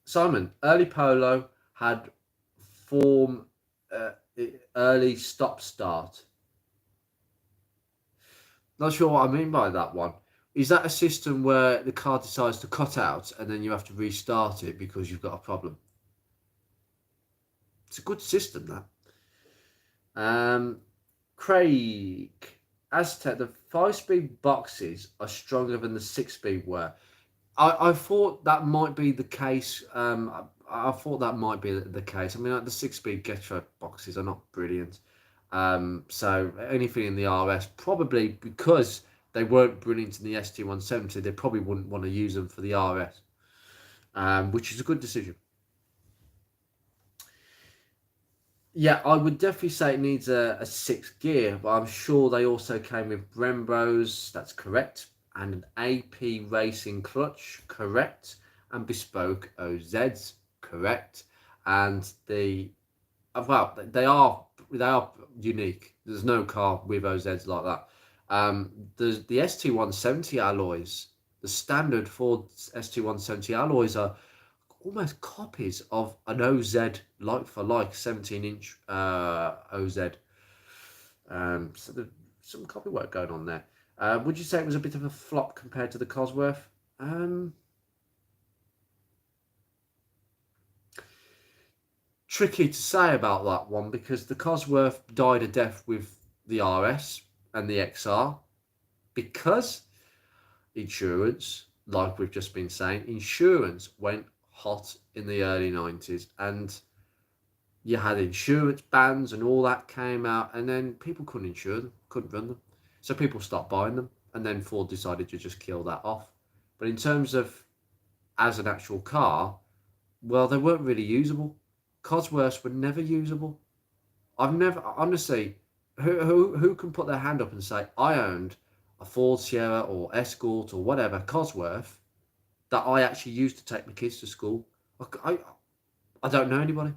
Simon, early Polo had form early stop start. Not sure what I mean by that one. Is that a system where the car decides to cut out and then you have to restart it because you've got a problem? It's a good system, that. Craig, Aztec, the 5-speed boxes are stronger than the 6-speed were. I thought that might be the case. I thought that might be the case. I mean, like the 6-speed Getro boxes are not brilliant. So anything in the RS, probably because they weren't brilliant in the ST170, they probably wouldn't want to use them for the RS, which is a good decision. Yeah, I would definitely say it needs a 6th gear, but I'm sure they also came with Brembos, that's correct, and an AP Racing clutch, correct, and bespoke OZs, correct, and they are unique. There's no car with OZs like that. The ST170 alloys, the standard Ford ST170 alloys are almost copies of an OZ like for like 17-inch OZ. So there's some copy work going on there. Would you say it was a bit of a flop compared to the Cosworth? Tricky to say about that one, because the Cosworth died a death with the RS and the XR, because insurance, like we've just been saying, insurance went hot in the early 90s, and you had insurance bans and all that came out, and then people couldn't insure them, couldn't run them, so people stopped buying them, and then Ford decided to just kill that off. But in terms of as an actual car, well, they weren't really usable. Cosworths were never usable. I've never, honestly, who can put their hand up and say, I owned a Ford Sierra or Escort or whatever Cosworth that I actually used to take my kids to school? I don't know anybody,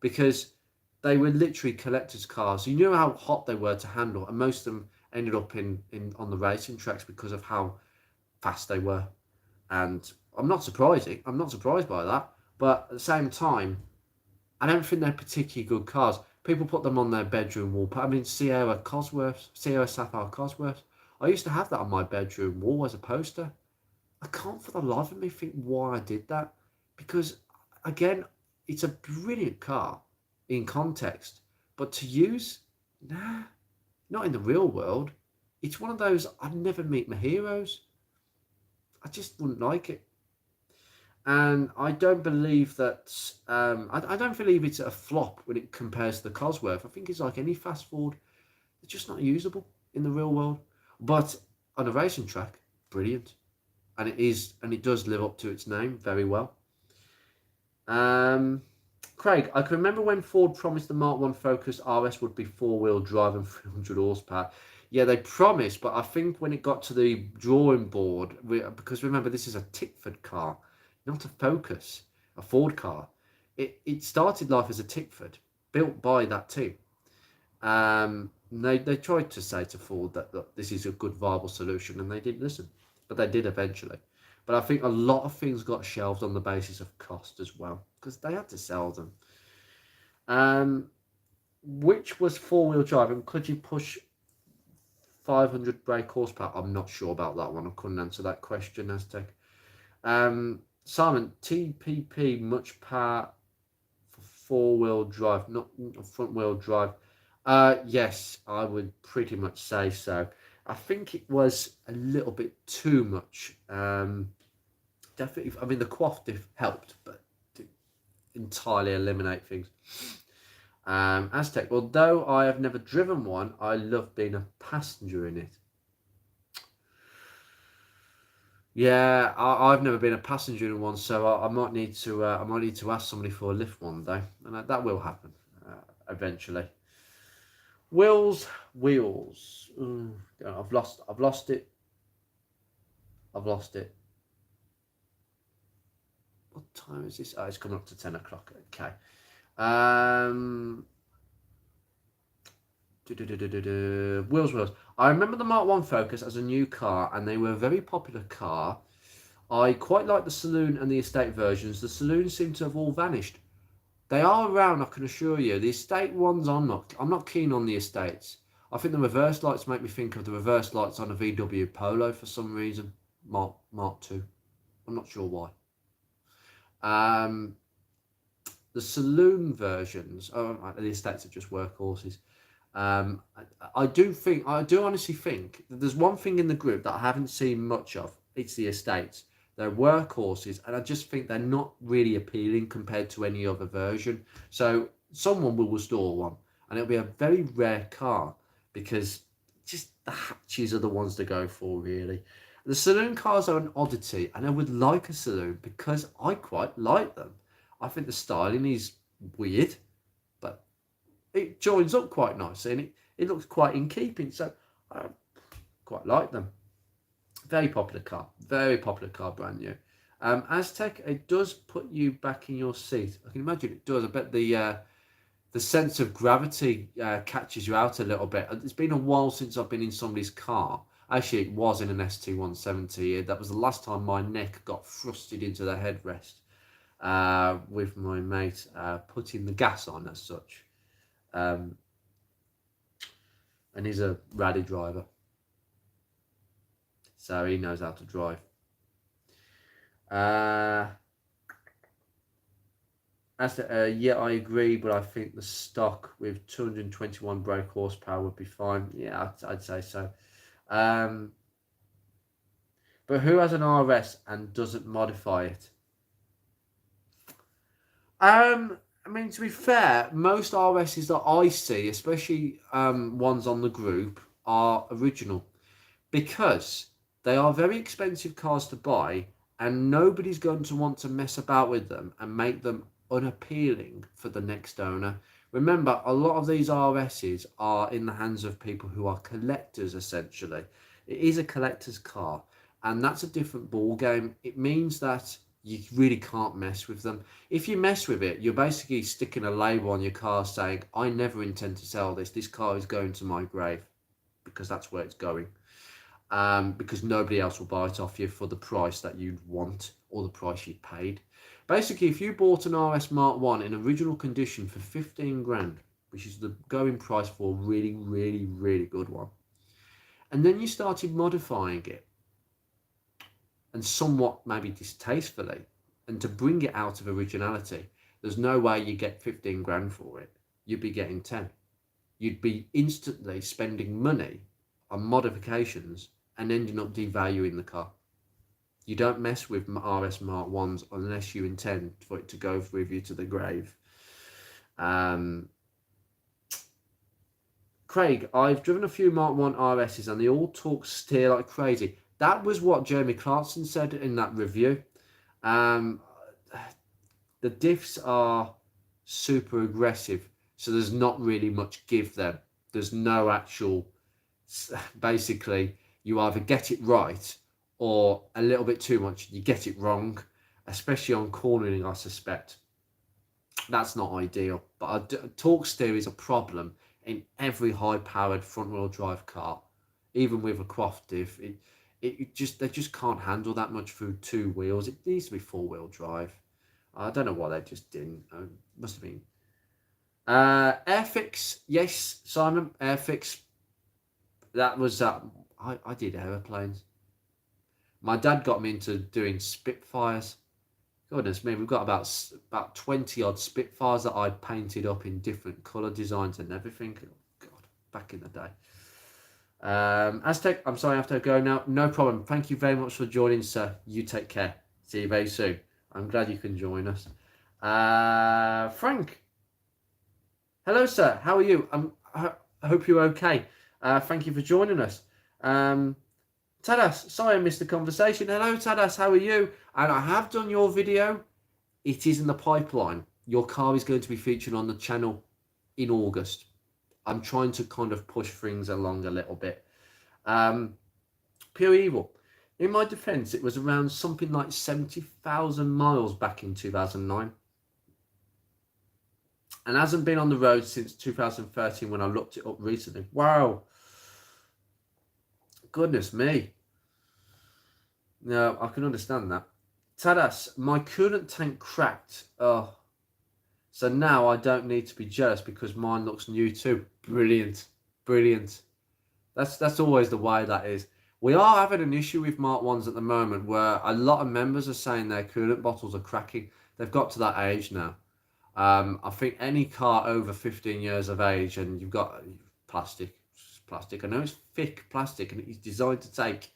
because they were literally collector's cars. You know how hot they were to handle, and most of them ended up on the racing tracks because of how fast they were. And I'm not surprised by that, but at the same time, I don't think they're particularly good cars. People put them on their bedroom wall. I mean, Sierra Sapphire Cosworth. I used to have that on my bedroom wall as a poster. I can't for the life of me think why I did that, because again, it's a brilliant car in context, but to use, nah, not in the real world. It's one of those, I'd never meet my heroes. I just wouldn't like it. And I don't believe that, I don't believe it's a flop when it compares to the Cosworth. I think it's like any fast Ford. They're just not usable in the real world. But on a racing track, brilliant. And it does live up to its name very well. Craig, I can remember when Ford promised the Mark 1 Focus RS would be 4-wheel drive and 300 horsepower. Yeah, they promised, but I think when it got to the drawing board, because remember, this is a Tickford car, not a Focus, a Ford car. It started life as a Tickford, built by that team. They tried to say to Ford that this is a good, viable solution, and they didn't listen. But they did eventually. But I think a lot of things got shelved on the basis of cost as well, because they had to sell them. Which was 4-wheel drive, and could you push 500 brake horsepower? I'm not sure about that one. I couldn't answer that question, Aztec. Simon, TPP, much power for 4-wheel drive, not front-wheel drive. Yes, I would pretty much say so. I think it was a little bit too much. Definitely, I mean, the quaff diff helped, but didn't entirely eliminate things. Aztec, although I have never driven one, I love being a passenger in it. Yeah, I've never been a passenger in one, so I might need to ask somebody for a lift one day, and that will happen eventually. Wheels. Ooh, I've lost it. I've lost it. What time is this? Oh, it's coming up to 10 o'clock. Okay. Wheels. I remember the Mark 1 Focus as a new car, and they were a very popular car. I quite like the saloon and the estate versions. The saloons seem to have all vanished. They are around, I can assure you. The estate ones, I'm not keen on the estates. I think the reverse lights make me think of the reverse lights on a VW Polo for some reason. Mark 2. I'm not sure why. The saloon versions, the estates are just workhorses. I do honestly think that there's one thing in the group that I haven't seen much of. It's the estates. They're workhorses, and I just think they're not really appealing compared to any other version. So someone will restore one, and it'll be a very rare car because just the hatches are the ones to go for, really. The saloon cars are an oddity, and I would like a saloon because I quite like them. I think the styling is weird, but it joins up quite nicely, and it looks quite in keeping. So I quite like them. Very popular car, brand new. Aztec, it does put you back in your seat. I can imagine it does. I bet the sense of gravity catches you out a little bit. It's been a while since I've been in somebody's car. Actually, it was in an ST170. That was the last time my neck got thrusted into the headrest with my mate putting the gas on as such. And he's a rally driver, so he knows how to drive. Yeah, I agree, but I think the stock with 221 brake horsepower would be fine. Yeah, I'd say so. But who has an RS and doesn't modify it? I mean, to be fair, most RSs that I see, especially ones on the group, are original because they are very expensive cars to buy, and nobody's going to want to mess about with them and make them unappealing for the next owner. Remember, a lot of these RSs are in the hands of people who are collectors, essentially. It is a collector's car, and that's a different ball game. It means that you really can't mess with them. If you mess with it, you're basically sticking a label on your car saying, I never intend to sell this. This car is going to my grave, because that's where it's going. Because nobody else will buy it off you for the price that you'd want or the price you paid. Basically, if you bought an RS Mark 1 in original condition for 15 grand, which is the going price for a really, really, really good one, and then you started modifying it, and somewhat maybe distastefully, and to bring it out of originality, there's no way you get 15 grand for it. You'd be getting 10. You'd be instantly spending money on modifications and ending up devaluing the car. You don't mess with RS Mark 1s unless you intend for it to go with you to the grave. Craig, I've driven a few Mark 1 RSs and they all talk steer like crazy. That was what Jeremy Clarkson said in that review. The diffs are super aggressive, so there's not really much give them. There's no actual, basically, you either get it right or a little bit too much, you get it wrong, especially on cornering, I suspect. That's not ideal, but torque steer is a problem in every high-powered front-wheel drive car. Even with a Croft diff, they just can't handle that much through two wheels. It needs to be four-wheel drive. I don't know why they just didn't. Must have been. Airfix, yes, Simon. Airfix. That was I did aeroplanes. My dad got me into doing Spitfires. Goodness me, we've got about 20 odd Spitfires that I painted up in different colour designs and everything. Oh, God, back in the day. Aztec, I'm sorry I have to go now. No problem. Thank you very much for joining, sir. You take care. See you very soon. I'm glad you can join us. Frank. Hello, sir. How are you? I hope you're okay. Thank you for joining us. Tadas, sorry I missed the conversation. Hello, Tadas. How are you? And I have done your video. It is in the pipeline. Your car is going to be featured on the channel in August. I'm trying to kind of push things along a little bit. Pure Evil. In my defense, it was around something like 70,000 miles back in 2009. And hasn't been on the road since 2013 when I looked it up recently. Wow. Goodness me. No, I can understand that. Tadas, my coolant tank cracked. Oh. So now I don't need to be jealous because mine looks new too. Brilliant. Brilliant. That's always the way that is. We are having an issue with Mark 1s at the moment where a lot of members are saying their coolant bottles are cracking. They've got to that age now. I think any car over 15 years of age and you've got plastic. I know it's thick plastic and it's designed to take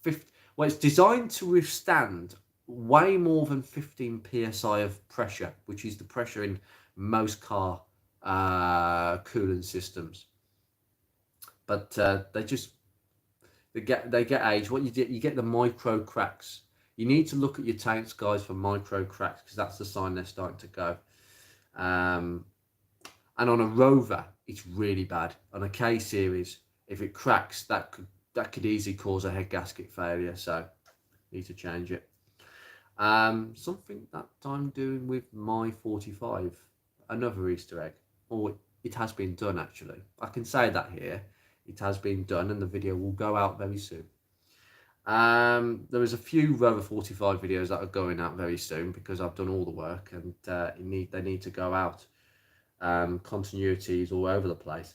50, well, it's designed to withstand way more than 15 psi of pressure, which is the pressure in most car coolant systems. But they get age. What you get the micro cracks. You need to look at your tanks, guys, for micro cracks because that's the sign they're starting to go. And on a Rover, it's really bad. On a K series, if it cracks, that could easily cause a head gasket failure. So, need to change it. Something that I'm doing with my 45, another Easter egg. Or it has been done actually. I can say that here. It has been done, and the video will go out very soon. There is a few Rover 45 videos that are going out very soon because I've done all the work and they need to go out. Continuities all over the place.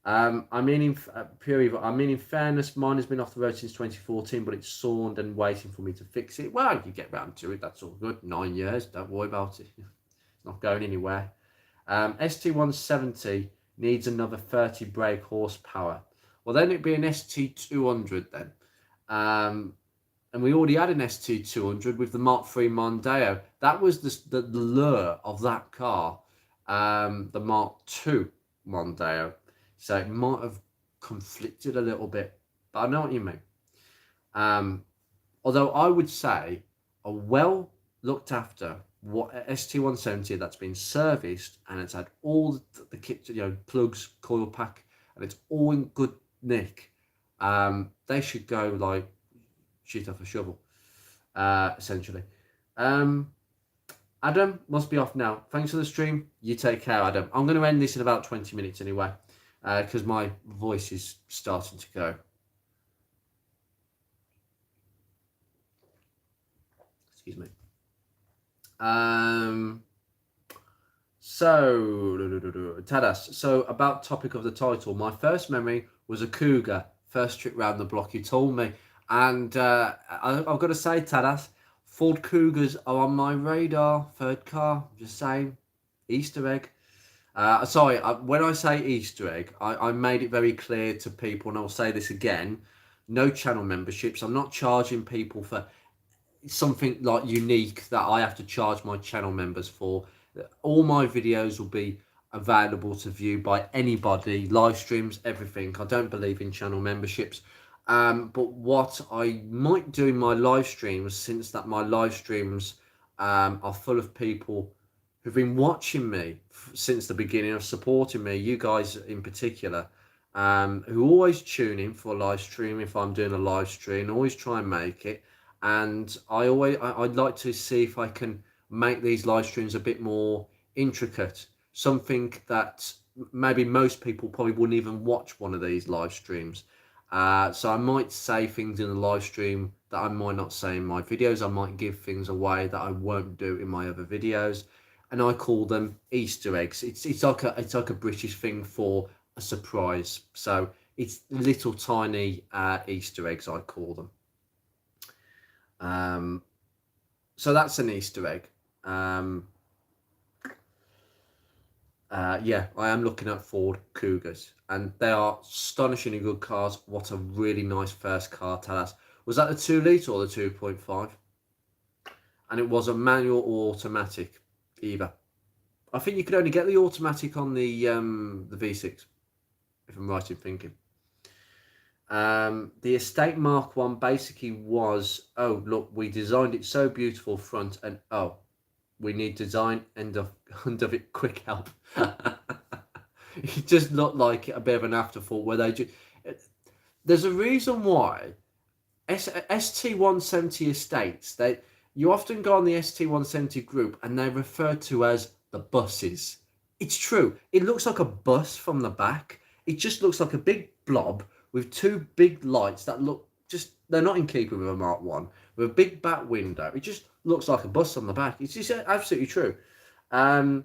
I mean, in fairness, mine has been off the road since 2014, but it's sawned and waiting for me to fix it. Well, you get round to it. That's all good. 9 years. Don't worry about it. It's not going anywhere. ST170 needs another 30 brake horsepower. Well, then it'd be an ST200 then. And we already had an ST200 with the Mark III Mondeo. That was the lure of that car, the Mark II Mondeo. So it might have conflicted a little bit, but I know what you mean. Although I would say a well looked after ST170 that's been serviced and it's had all the kit, plugs, coil pack, and it's all in good nick. They should go like shit off a shovel, essentially. Adam must be off now. Thanks for the stream. You take care, Adam. I'm going to end this in about 20 minutes anyway, because my voice is starting to go. Excuse me. Tadas. So about topic of the title, my first memory was a Cougar. First trip round the block, you told me. And I've got to say, Tadas, Ford Cougars are on my radar. Third car, just saying. Easter egg. Sorry, when I say Easter egg, I made it very clear to people, and I'll say this again. No channel memberships. I'm not charging people for something like unique that I have to charge my channel members for. All my videos will be available to view by anybody, live streams, everything. I don't believe in channel memberships. But what I might do in my live streams, since that my live streams are full of people who've been watching me since the beginning of supporting me, you guys in particular, who always tune in for a live stream if I'm doing a live stream, always try and make it. And I'd like to see if I can make these live streams a bit more intricate, something that maybe most people probably wouldn't even watch one of these live streams. So I might say things in the live stream that I might not say in my videos. I might give things away that I won't do in my other videos, and I call them Easter eggs. It's like a British thing for a surprise. So it's little tiny Easter eggs, I call them. So that's an Easter egg. Yeah, I am looking at Ford Cougars, and they are astonishingly good cars. What a really nice first car, Tadas. Was that the 2 litre or the 2.5? And it was a manual or automatic, either. I think you could only get the automatic on the V6, if I'm right in thinking. The Estate Mark 1 basically was, oh, look, we designed it so beautiful front, and oh, we need design end of it quick help. It just looked like a bit of an afterthought where they just, there's a reason why ST170 estates, you often go on the ST170 group and they're referred to as the buses. It's true. It looks like a bus from the back. It just looks like a big blob with two big lights that look just, they're not in keeping with a Mark 1, with a big back window. It just looks like a bus on the back. It's just absolutely true. So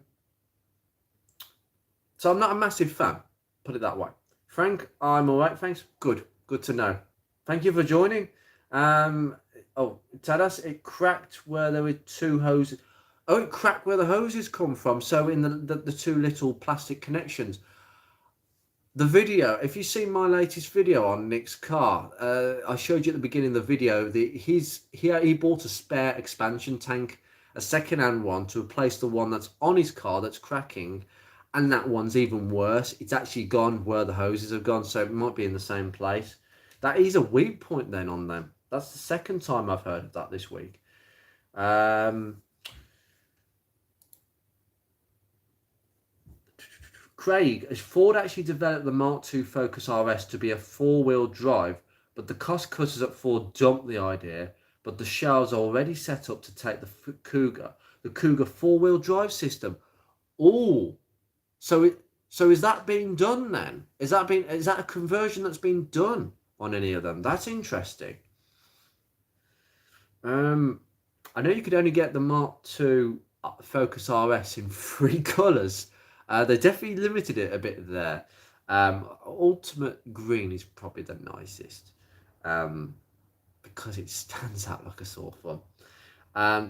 I'm not a massive fan, put it that way. Frank, I'm all right, thanks. Good to know. Thank you for joining. Oh, Tadas, it cracked where there were two hoses. Oh, it cracked where the hoses come from. So in the two little plastic connections. The video, if you've seen my latest video on Nick's car, I showed you at the beginning of the video that he bought a spare expansion tank, a second-hand one, to replace the one that's on his car that's cracking, and that one's even worse. It's actually gone where the hoses have gone, so it might be in the same place. That is a weak point then on them. That's the second time I've heard of that this week. Craig, has Ford actually developed the Mark II Focus RS to be a four-wheel drive, but the cost cutters at Ford dumped the idea, but the shells are already set up to take the Cougar four-wheel drive system? Oh, so is that being done then? Is that a conversion that's been done on any of them? That's interesting. I know you could only get the Mark II Focus RS in 3 colours. They definitely limited it a bit there. Ultimate green is probably the nicest because it stands out like a sore thumb.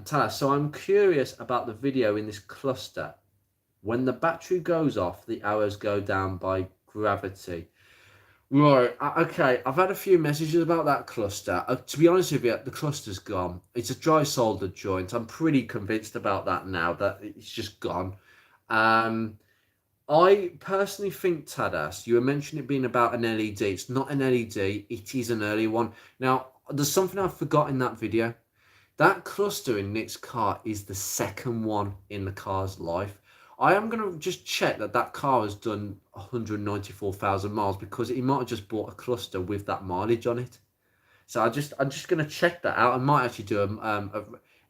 Tala, so I'm curious about the video in this cluster. When the battery goes off, the arrows go down by gravity. Right, okay, I've had a few messages about that cluster. To be honest with you, the cluster's gone. It's a dry soldered joint. I'm pretty convinced about that now, that it's just gone. I personally think, Tadas, you were mentioning it being about an LED. It's not an LED, it is an early one. Now, there's something I forgot in that video. That cluster in Nick's car is the second one in the car's life. I am going to just check that car has done 194,000 miles, because he might have just bought a cluster with that mileage on it. So I'm just going to check that out. I might actually do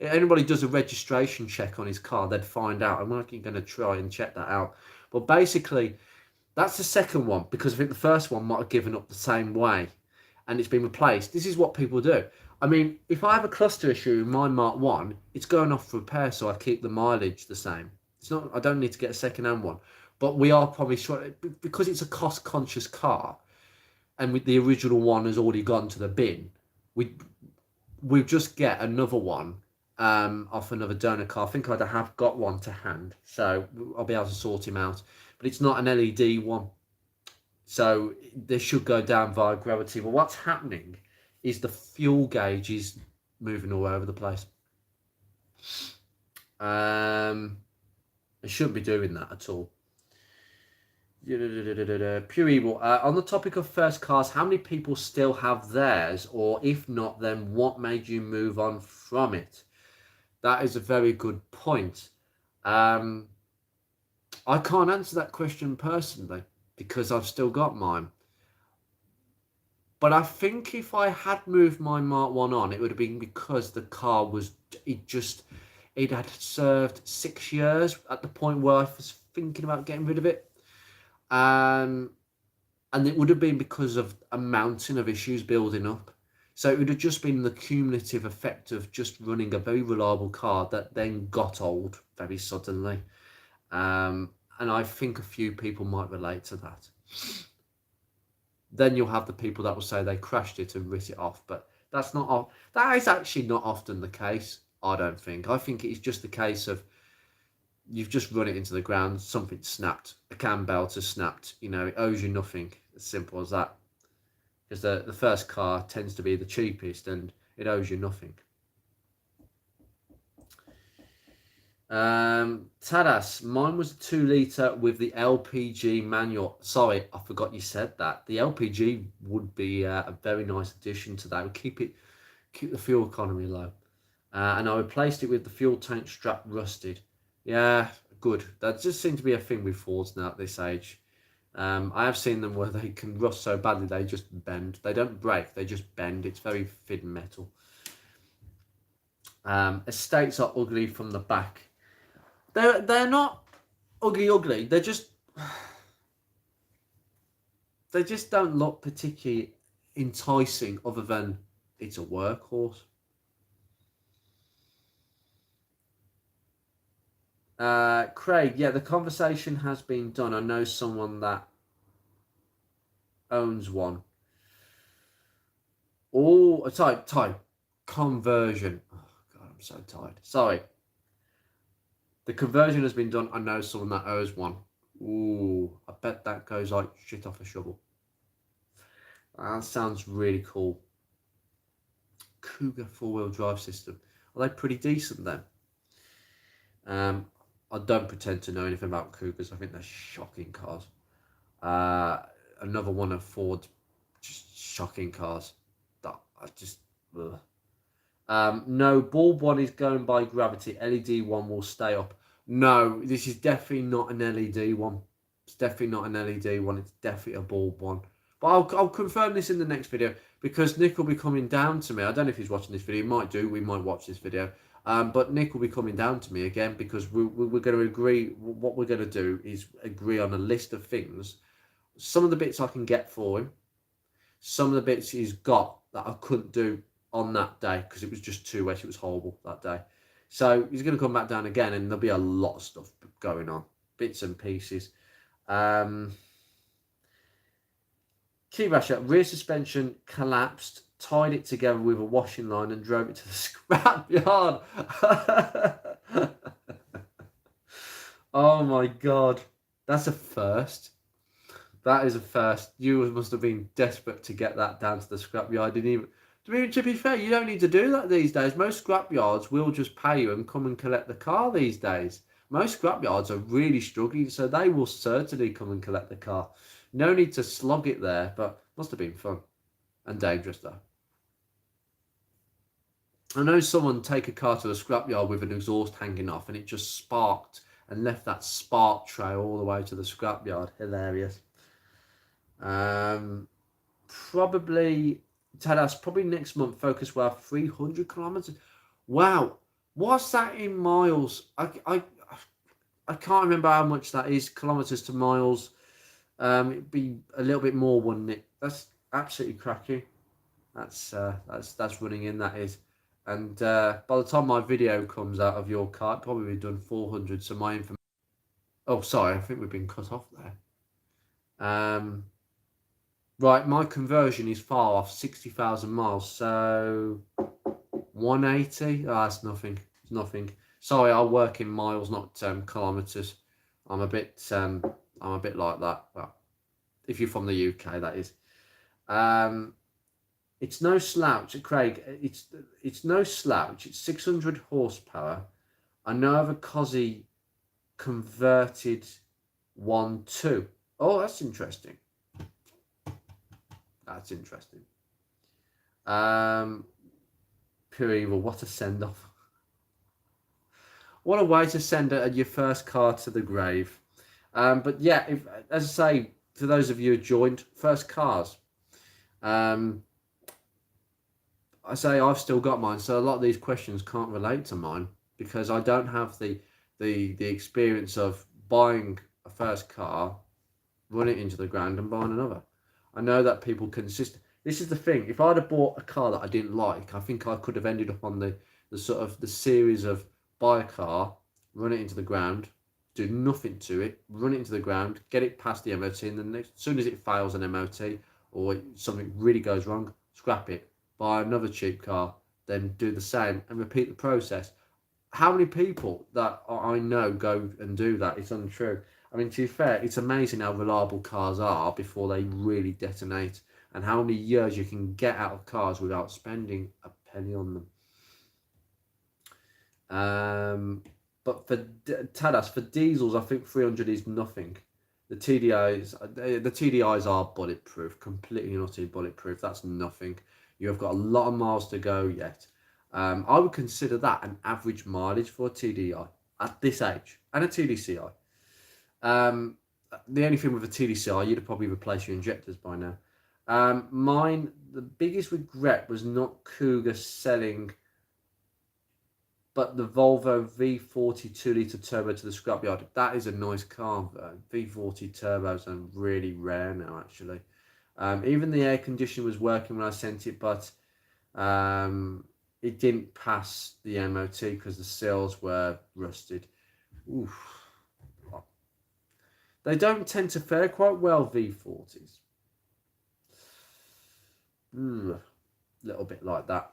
if anybody does a registration check on his car, they'd find out. I'm actually going to try and check that out. But basically, that's the second one, because I think the first one might have given up the same way and it's been replaced. This is what people do. I mean, if I have a cluster issue in my Mark 1, it's going off for repair, so I keep the mileage the same. It's not, I don't need to get a second-hand one. But we are probably sure, because it's a cost-conscious car, and with the original one has already gone to the bin, we just get another one off another donor car. I think I have got one to hand, so I'll be able to sort him out. But it's not an LED one, so they should go down via gravity. But what's happening is the fuel gauge is moving all over the place. It shouldn't be doing that at all. Pure Evil. On the topic of first cars, how many people still have theirs? Or if not, then what made you move on from it? That is a very good point. I can't answer that question personally because I've still got mine. But I think if I had moved my Mark 1 on, it would have been because the car was, it had served 6 years at the point where I was thinking about getting rid of it. And it would have been because of a mountain of issues building up. So it would have just been the cumulative effect of just running a very reliable car that then got old very suddenly. And I think a few people might relate to that. Then you'll have the people that will say they crashed it and writ it off. But that is actually not often the case, I don't think. I think it's just the case of you've just run it into the ground, something snapped, a cam belt has snapped, it owes you nothing, as simple as that. Because the first car tends to be the cheapest and it owes you nothing. Tadas, mine was a 2 litre with the LPG manual. Sorry, I forgot you said that. The LPG would be a very nice addition to that. It would keep the fuel economy low. And I replaced it with the fuel tank strap rusted. Yeah, good. That just seems to be a thing with Fords now at this age. I have seen them where they can rust so badly they just bend. They don't break, they just bend. It's very thin metal. Estates are ugly from the back. They're not ugly. They just don't look particularly enticing other than it's a workhorse. Craig, yeah, the conversation has been done. I know someone that owns one. Oh, type conversion. Oh God, I'm so tired. Sorry. The conversion has been done. I know someone that owns one. Ooh, I bet that goes like shit off a shovel. That sounds really cool. Cougar 4-wheel drive system. Are they pretty decent then? I don't pretend to know anything about Cougars. I think they're shocking cars. Another one of Ford, just shocking cars. That I just. Ugh. No, bulb one is going by gravity. LED one will stay up. No, this is definitely not an LED one. It's definitely not an LED one. It's definitely a bulb one. But I'll confirm this in the next video because Nick will be coming down to me. I don't know if he's watching this video. He might do. We might watch this video. But Nick will be coming down to me again because we're going to agree. What we're going to do is agree on a list of things. Some of the bits I can get for him. Some of the bits he's got that I couldn't do on that day because it was just too wet. It was horrible that day. So he's going to come back down again and there'll be a lot of stuff going on. Bits and pieces. Keybasher, rear suspension collapsed, tied it together with a washing line and drove it to the scrap yard. Oh my God. That's a first. That is a first. You must have been desperate to get that down to the scrapyard. Didn't even. To be fair, you don't need to do that these days. Most scrapyards will just pay you and come and collect the car these days. Most scrapyards are really struggling, so they will certainly come and collect the car. No need to slog it there, but must have been fun and dangerous though. I know someone take a car to the scrapyard with an exhaust hanging off and it just sparked and left that spark trail all the way to the scrapyard. Hilarious. Probably Tadas, probably next month Focus will have 300 kilometers. Wow, what's that in miles? I can't remember how much that is, kilometers to miles. It'd be a little bit more, wouldn't it? That's absolutely cracking. That's running in, that is. And by the time my video comes out of your car, it'll probably be done 400. So my information. Oh, sorry, I think we've been cut off there. Right, my conversion is far off, 60,000 miles. So 180. Oh, that's nothing. It's nothing. Sorry, I work in miles, not kilometers. I'm a bit like that. Well, if you're from the UK, that is. It's no slouch, Craig. It's no slouch. It's 600 horsepower. I know of a Cozzy converted 1.2. Oh, that's interesting. That's interesting. Pure evil. What a send off. What a way to send your first car to the grave. But yeah, as I say, for those of you who joined, first cars. I say I've still got mine, so a lot of these questions can't relate to mine because I don't have the experience of buying a first car, running it into the ground and buying another. I know that people consist. This is the thing. If I'd have bought a car that I didn't like, I think I could have ended up on the sort of the series of buy a car, run it into the ground, do nothing to it, run it into the ground, get it past the MOT, and then as soon as it fails an MOT or something really goes wrong, scrap it, buy another cheap car, then do the same and repeat the process. How many people that I know go and do that? It's untrue. I mean, to be fair, it's amazing how reliable cars are before they really detonate and how many years you can get out of cars without spending a penny on them. But for Tadas, for diesels, I think 300 is nothing. The TDIs are bulletproof, completely and utterly bulletproof. That's nothing. You have got a lot of miles to go yet. I would consider that an average mileage for a TDI at this age, and a TDCI. The only thing with a TDCI, you'd have probably replaced your injectors by now. Mine, the biggest regret was not Cougar selling, but the Volvo V40 2-litre turbo to the scrapyard. That is a nice car. V40 turbos are really rare now, actually. Even the air conditioning was working when I sent it, but it didn't pass the MOT because the seals were rusted. Oof. They don't tend to fare quite well, V40s. Little bit like that.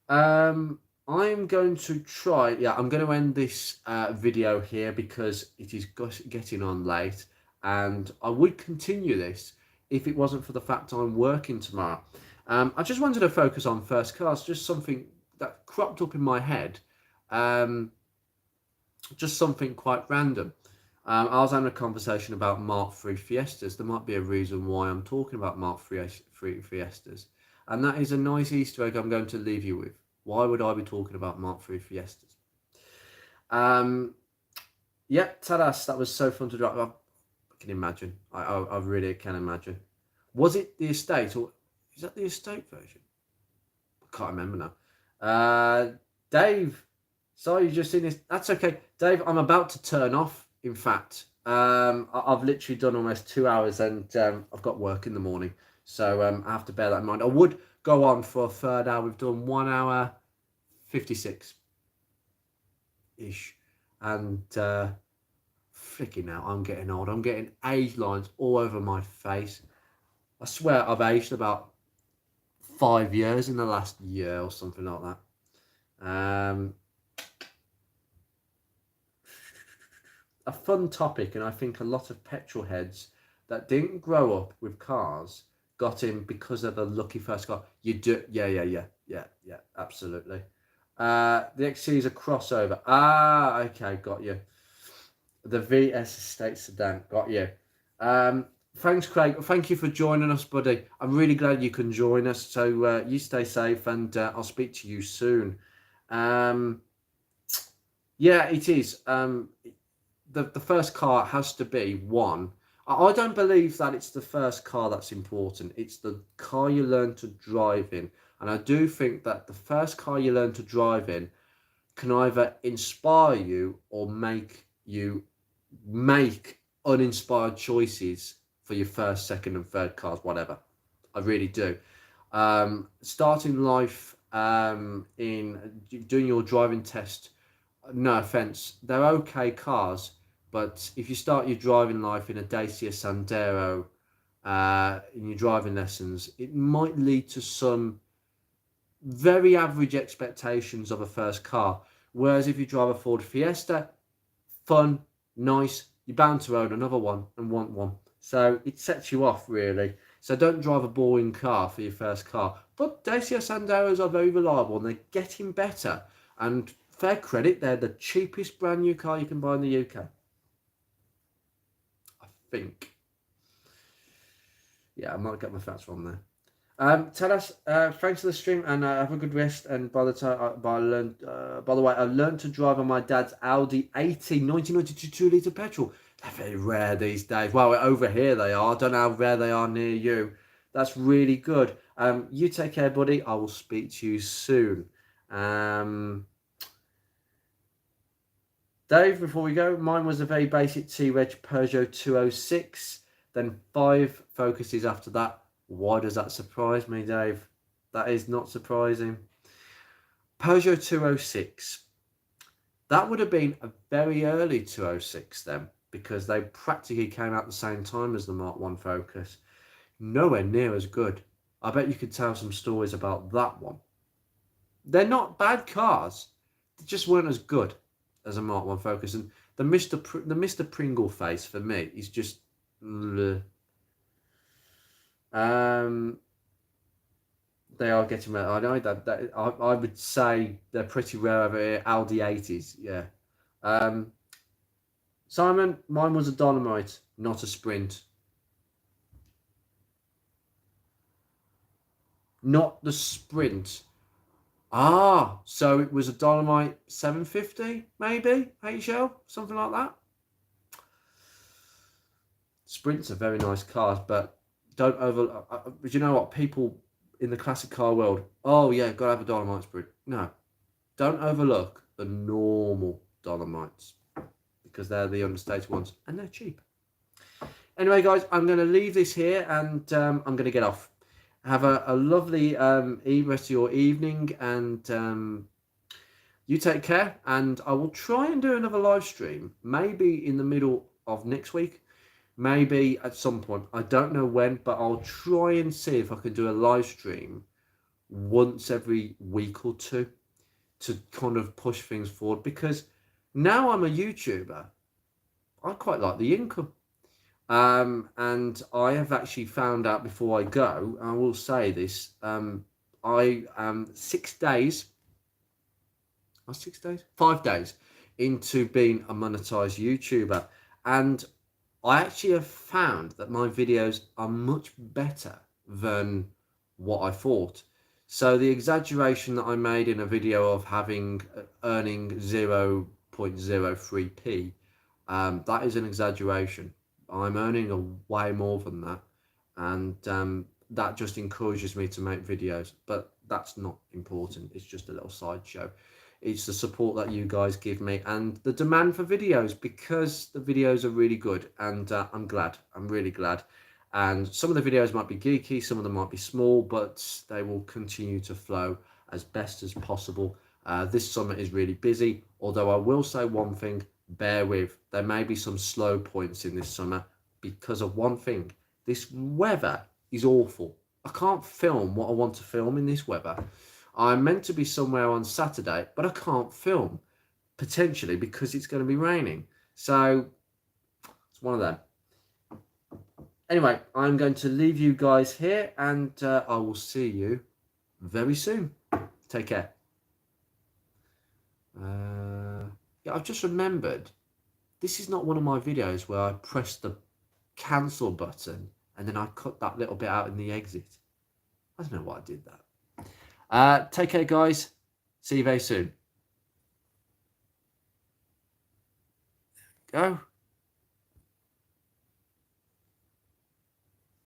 I'm going to try, I'm going to end this video here because it is getting on late, and I would continue this if it wasn't for the fact I'm working tomorrow. I just wanted to focus on first cars, just something that cropped up in my head, just something quite random. I was having a conversation about Mark III Fiestas. There might be a reason why I'm talking about Mark III Fiestas, and that is a nice Easter egg I'm going to leave you with. Why would I be talking about Mark III Fiestas? Yeah, Tadas, that was so fun to drive. I can imagine. I really can imagine. Was it the estate, or is that the estate version? I can't remember now. Dave, sorry, you just seen this. That's okay. Dave, I'm about to turn off. In fact, I've literally done almost 2 hours, and I've got work in the morning. So I have to bear that in mind. I would go on for a third hour. We've done 1 hour 56 ish, and freaking out, I'm getting old. I'm getting age lines all over my face. I swear I've aged about 5 years in the last year or something like that. A fun topic, and I think a lot of petrol heads that didn't grow up with cars got in because of a lucky first car. You do, yeah, absolutely. The XC is a crossover. Ah, okay, got you. The VS Estate Sedan, got you. Thanks, Craig. Thank you for joining us, buddy. I'm really glad you can join us. So you stay safe, and I'll speak to you soon. Yeah, it is. The first car has to be one. I don't believe that it's the first car that's important. It's the car you learn to drive in. And I do think that the first car you learn to drive in can either inspire you or make you make uninspired choices for your first, second, and third cars, whatever. I really do. Starting life in doing your driving test, no offense, they're okay cars. But if you start your driving life in a Dacia Sandero, in your driving lessons, it might lead to some very average expectations of a first car. Whereas if you drive a Ford Fiesta, fun, nice, you're bound to own another one and want one. So it sets you off, really. So don't drive a boring car for your first car. But Dacia Sanderos are very reliable, and they're getting better. And fair credit, they're the cheapest brand new car you can buy in the UK. Think. Yeah, I might get my facts wrong there. Tell us, thanks for the stream, and have a good rest. And by the time, by the way, I learned to drive on my dad's Audi 80 1992 2-litre petrol. They're very rare these days. Well, over here they are. I don't know how rare they are near you. That's really good. You take care, buddy. I will speak to you soon. Dave, before we go, mine was a very basic T-Reg Peugeot 206, then 5 Focuses after that. Why does that surprise me, Dave? That is not surprising. Peugeot 206. That would have been a very early 206 then, because they practically came out the same time as the Mark 1 Focus. Nowhere near as good. I bet you could tell some stories about that one. They're not bad cars. They just weren't as good as a Mark 1 Focus. And the Mr. Pringle face for me is just they are getting rare. I know that I would say they're pretty rare over here. Audi 80s, yeah. Simon, mine was a Dolomite, not a sprint. Not the sprint. Ah, so it was a Dolomite 750, maybe, HL, something like that. Sprints are very nice cars, but don't over. You know what? People in the classic car world, oh yeah, gotta have a Dolomite sprint. No, don't overlook the normal Dolomites because they're the understated ones and they're cheap. Anyway, guys, I'm going to leave this here and I'm going to get off. Have a lovely rest of your evening and you take care. And I will try and do another live stream, maybe in the middle of next week, maybe at some point. I don't know when, but I'll try and see if I can do a live stream once every week or two to kind of push things forward, because now I'm a YouTuber, I quite like the income. And I have actually found out before I go, I will say this, I am 6 days, 5 days into being a monetized YouTuber. And I actually have found that my videos are much better than what I thought. So the exaggeration that I made in a video of earning 0.03p, that is an exaggeration. I'm earning way more than that, and that just encourages me to make videos. But that's not important. It's just a little sideshow. It's the support that you guys give me and the demand for videos, because the videos are really good, and I'm glad. I'm really glad. And some of the videos might be geeky, some of them might be small, but they will continue to flow as best as possible. This summer is really busy, although I will say one thing, bear with. There may be some slow points in this summer because of one thing. This weather is awful. I can't film what I want to film in this weather. I'm meant to be somewhere on Saturday, but I can't film, potentially because it's going to be raining. So it's one of them. Anyway, I'm going to leave you guys here, and I will see you very soon. Take care. Yeah, I've just remembered, this is not one of my videos where I press the cancel button and then I cut that little bit out in the exit. I don't know why I did that. Take care, guys. See you very soon. Go.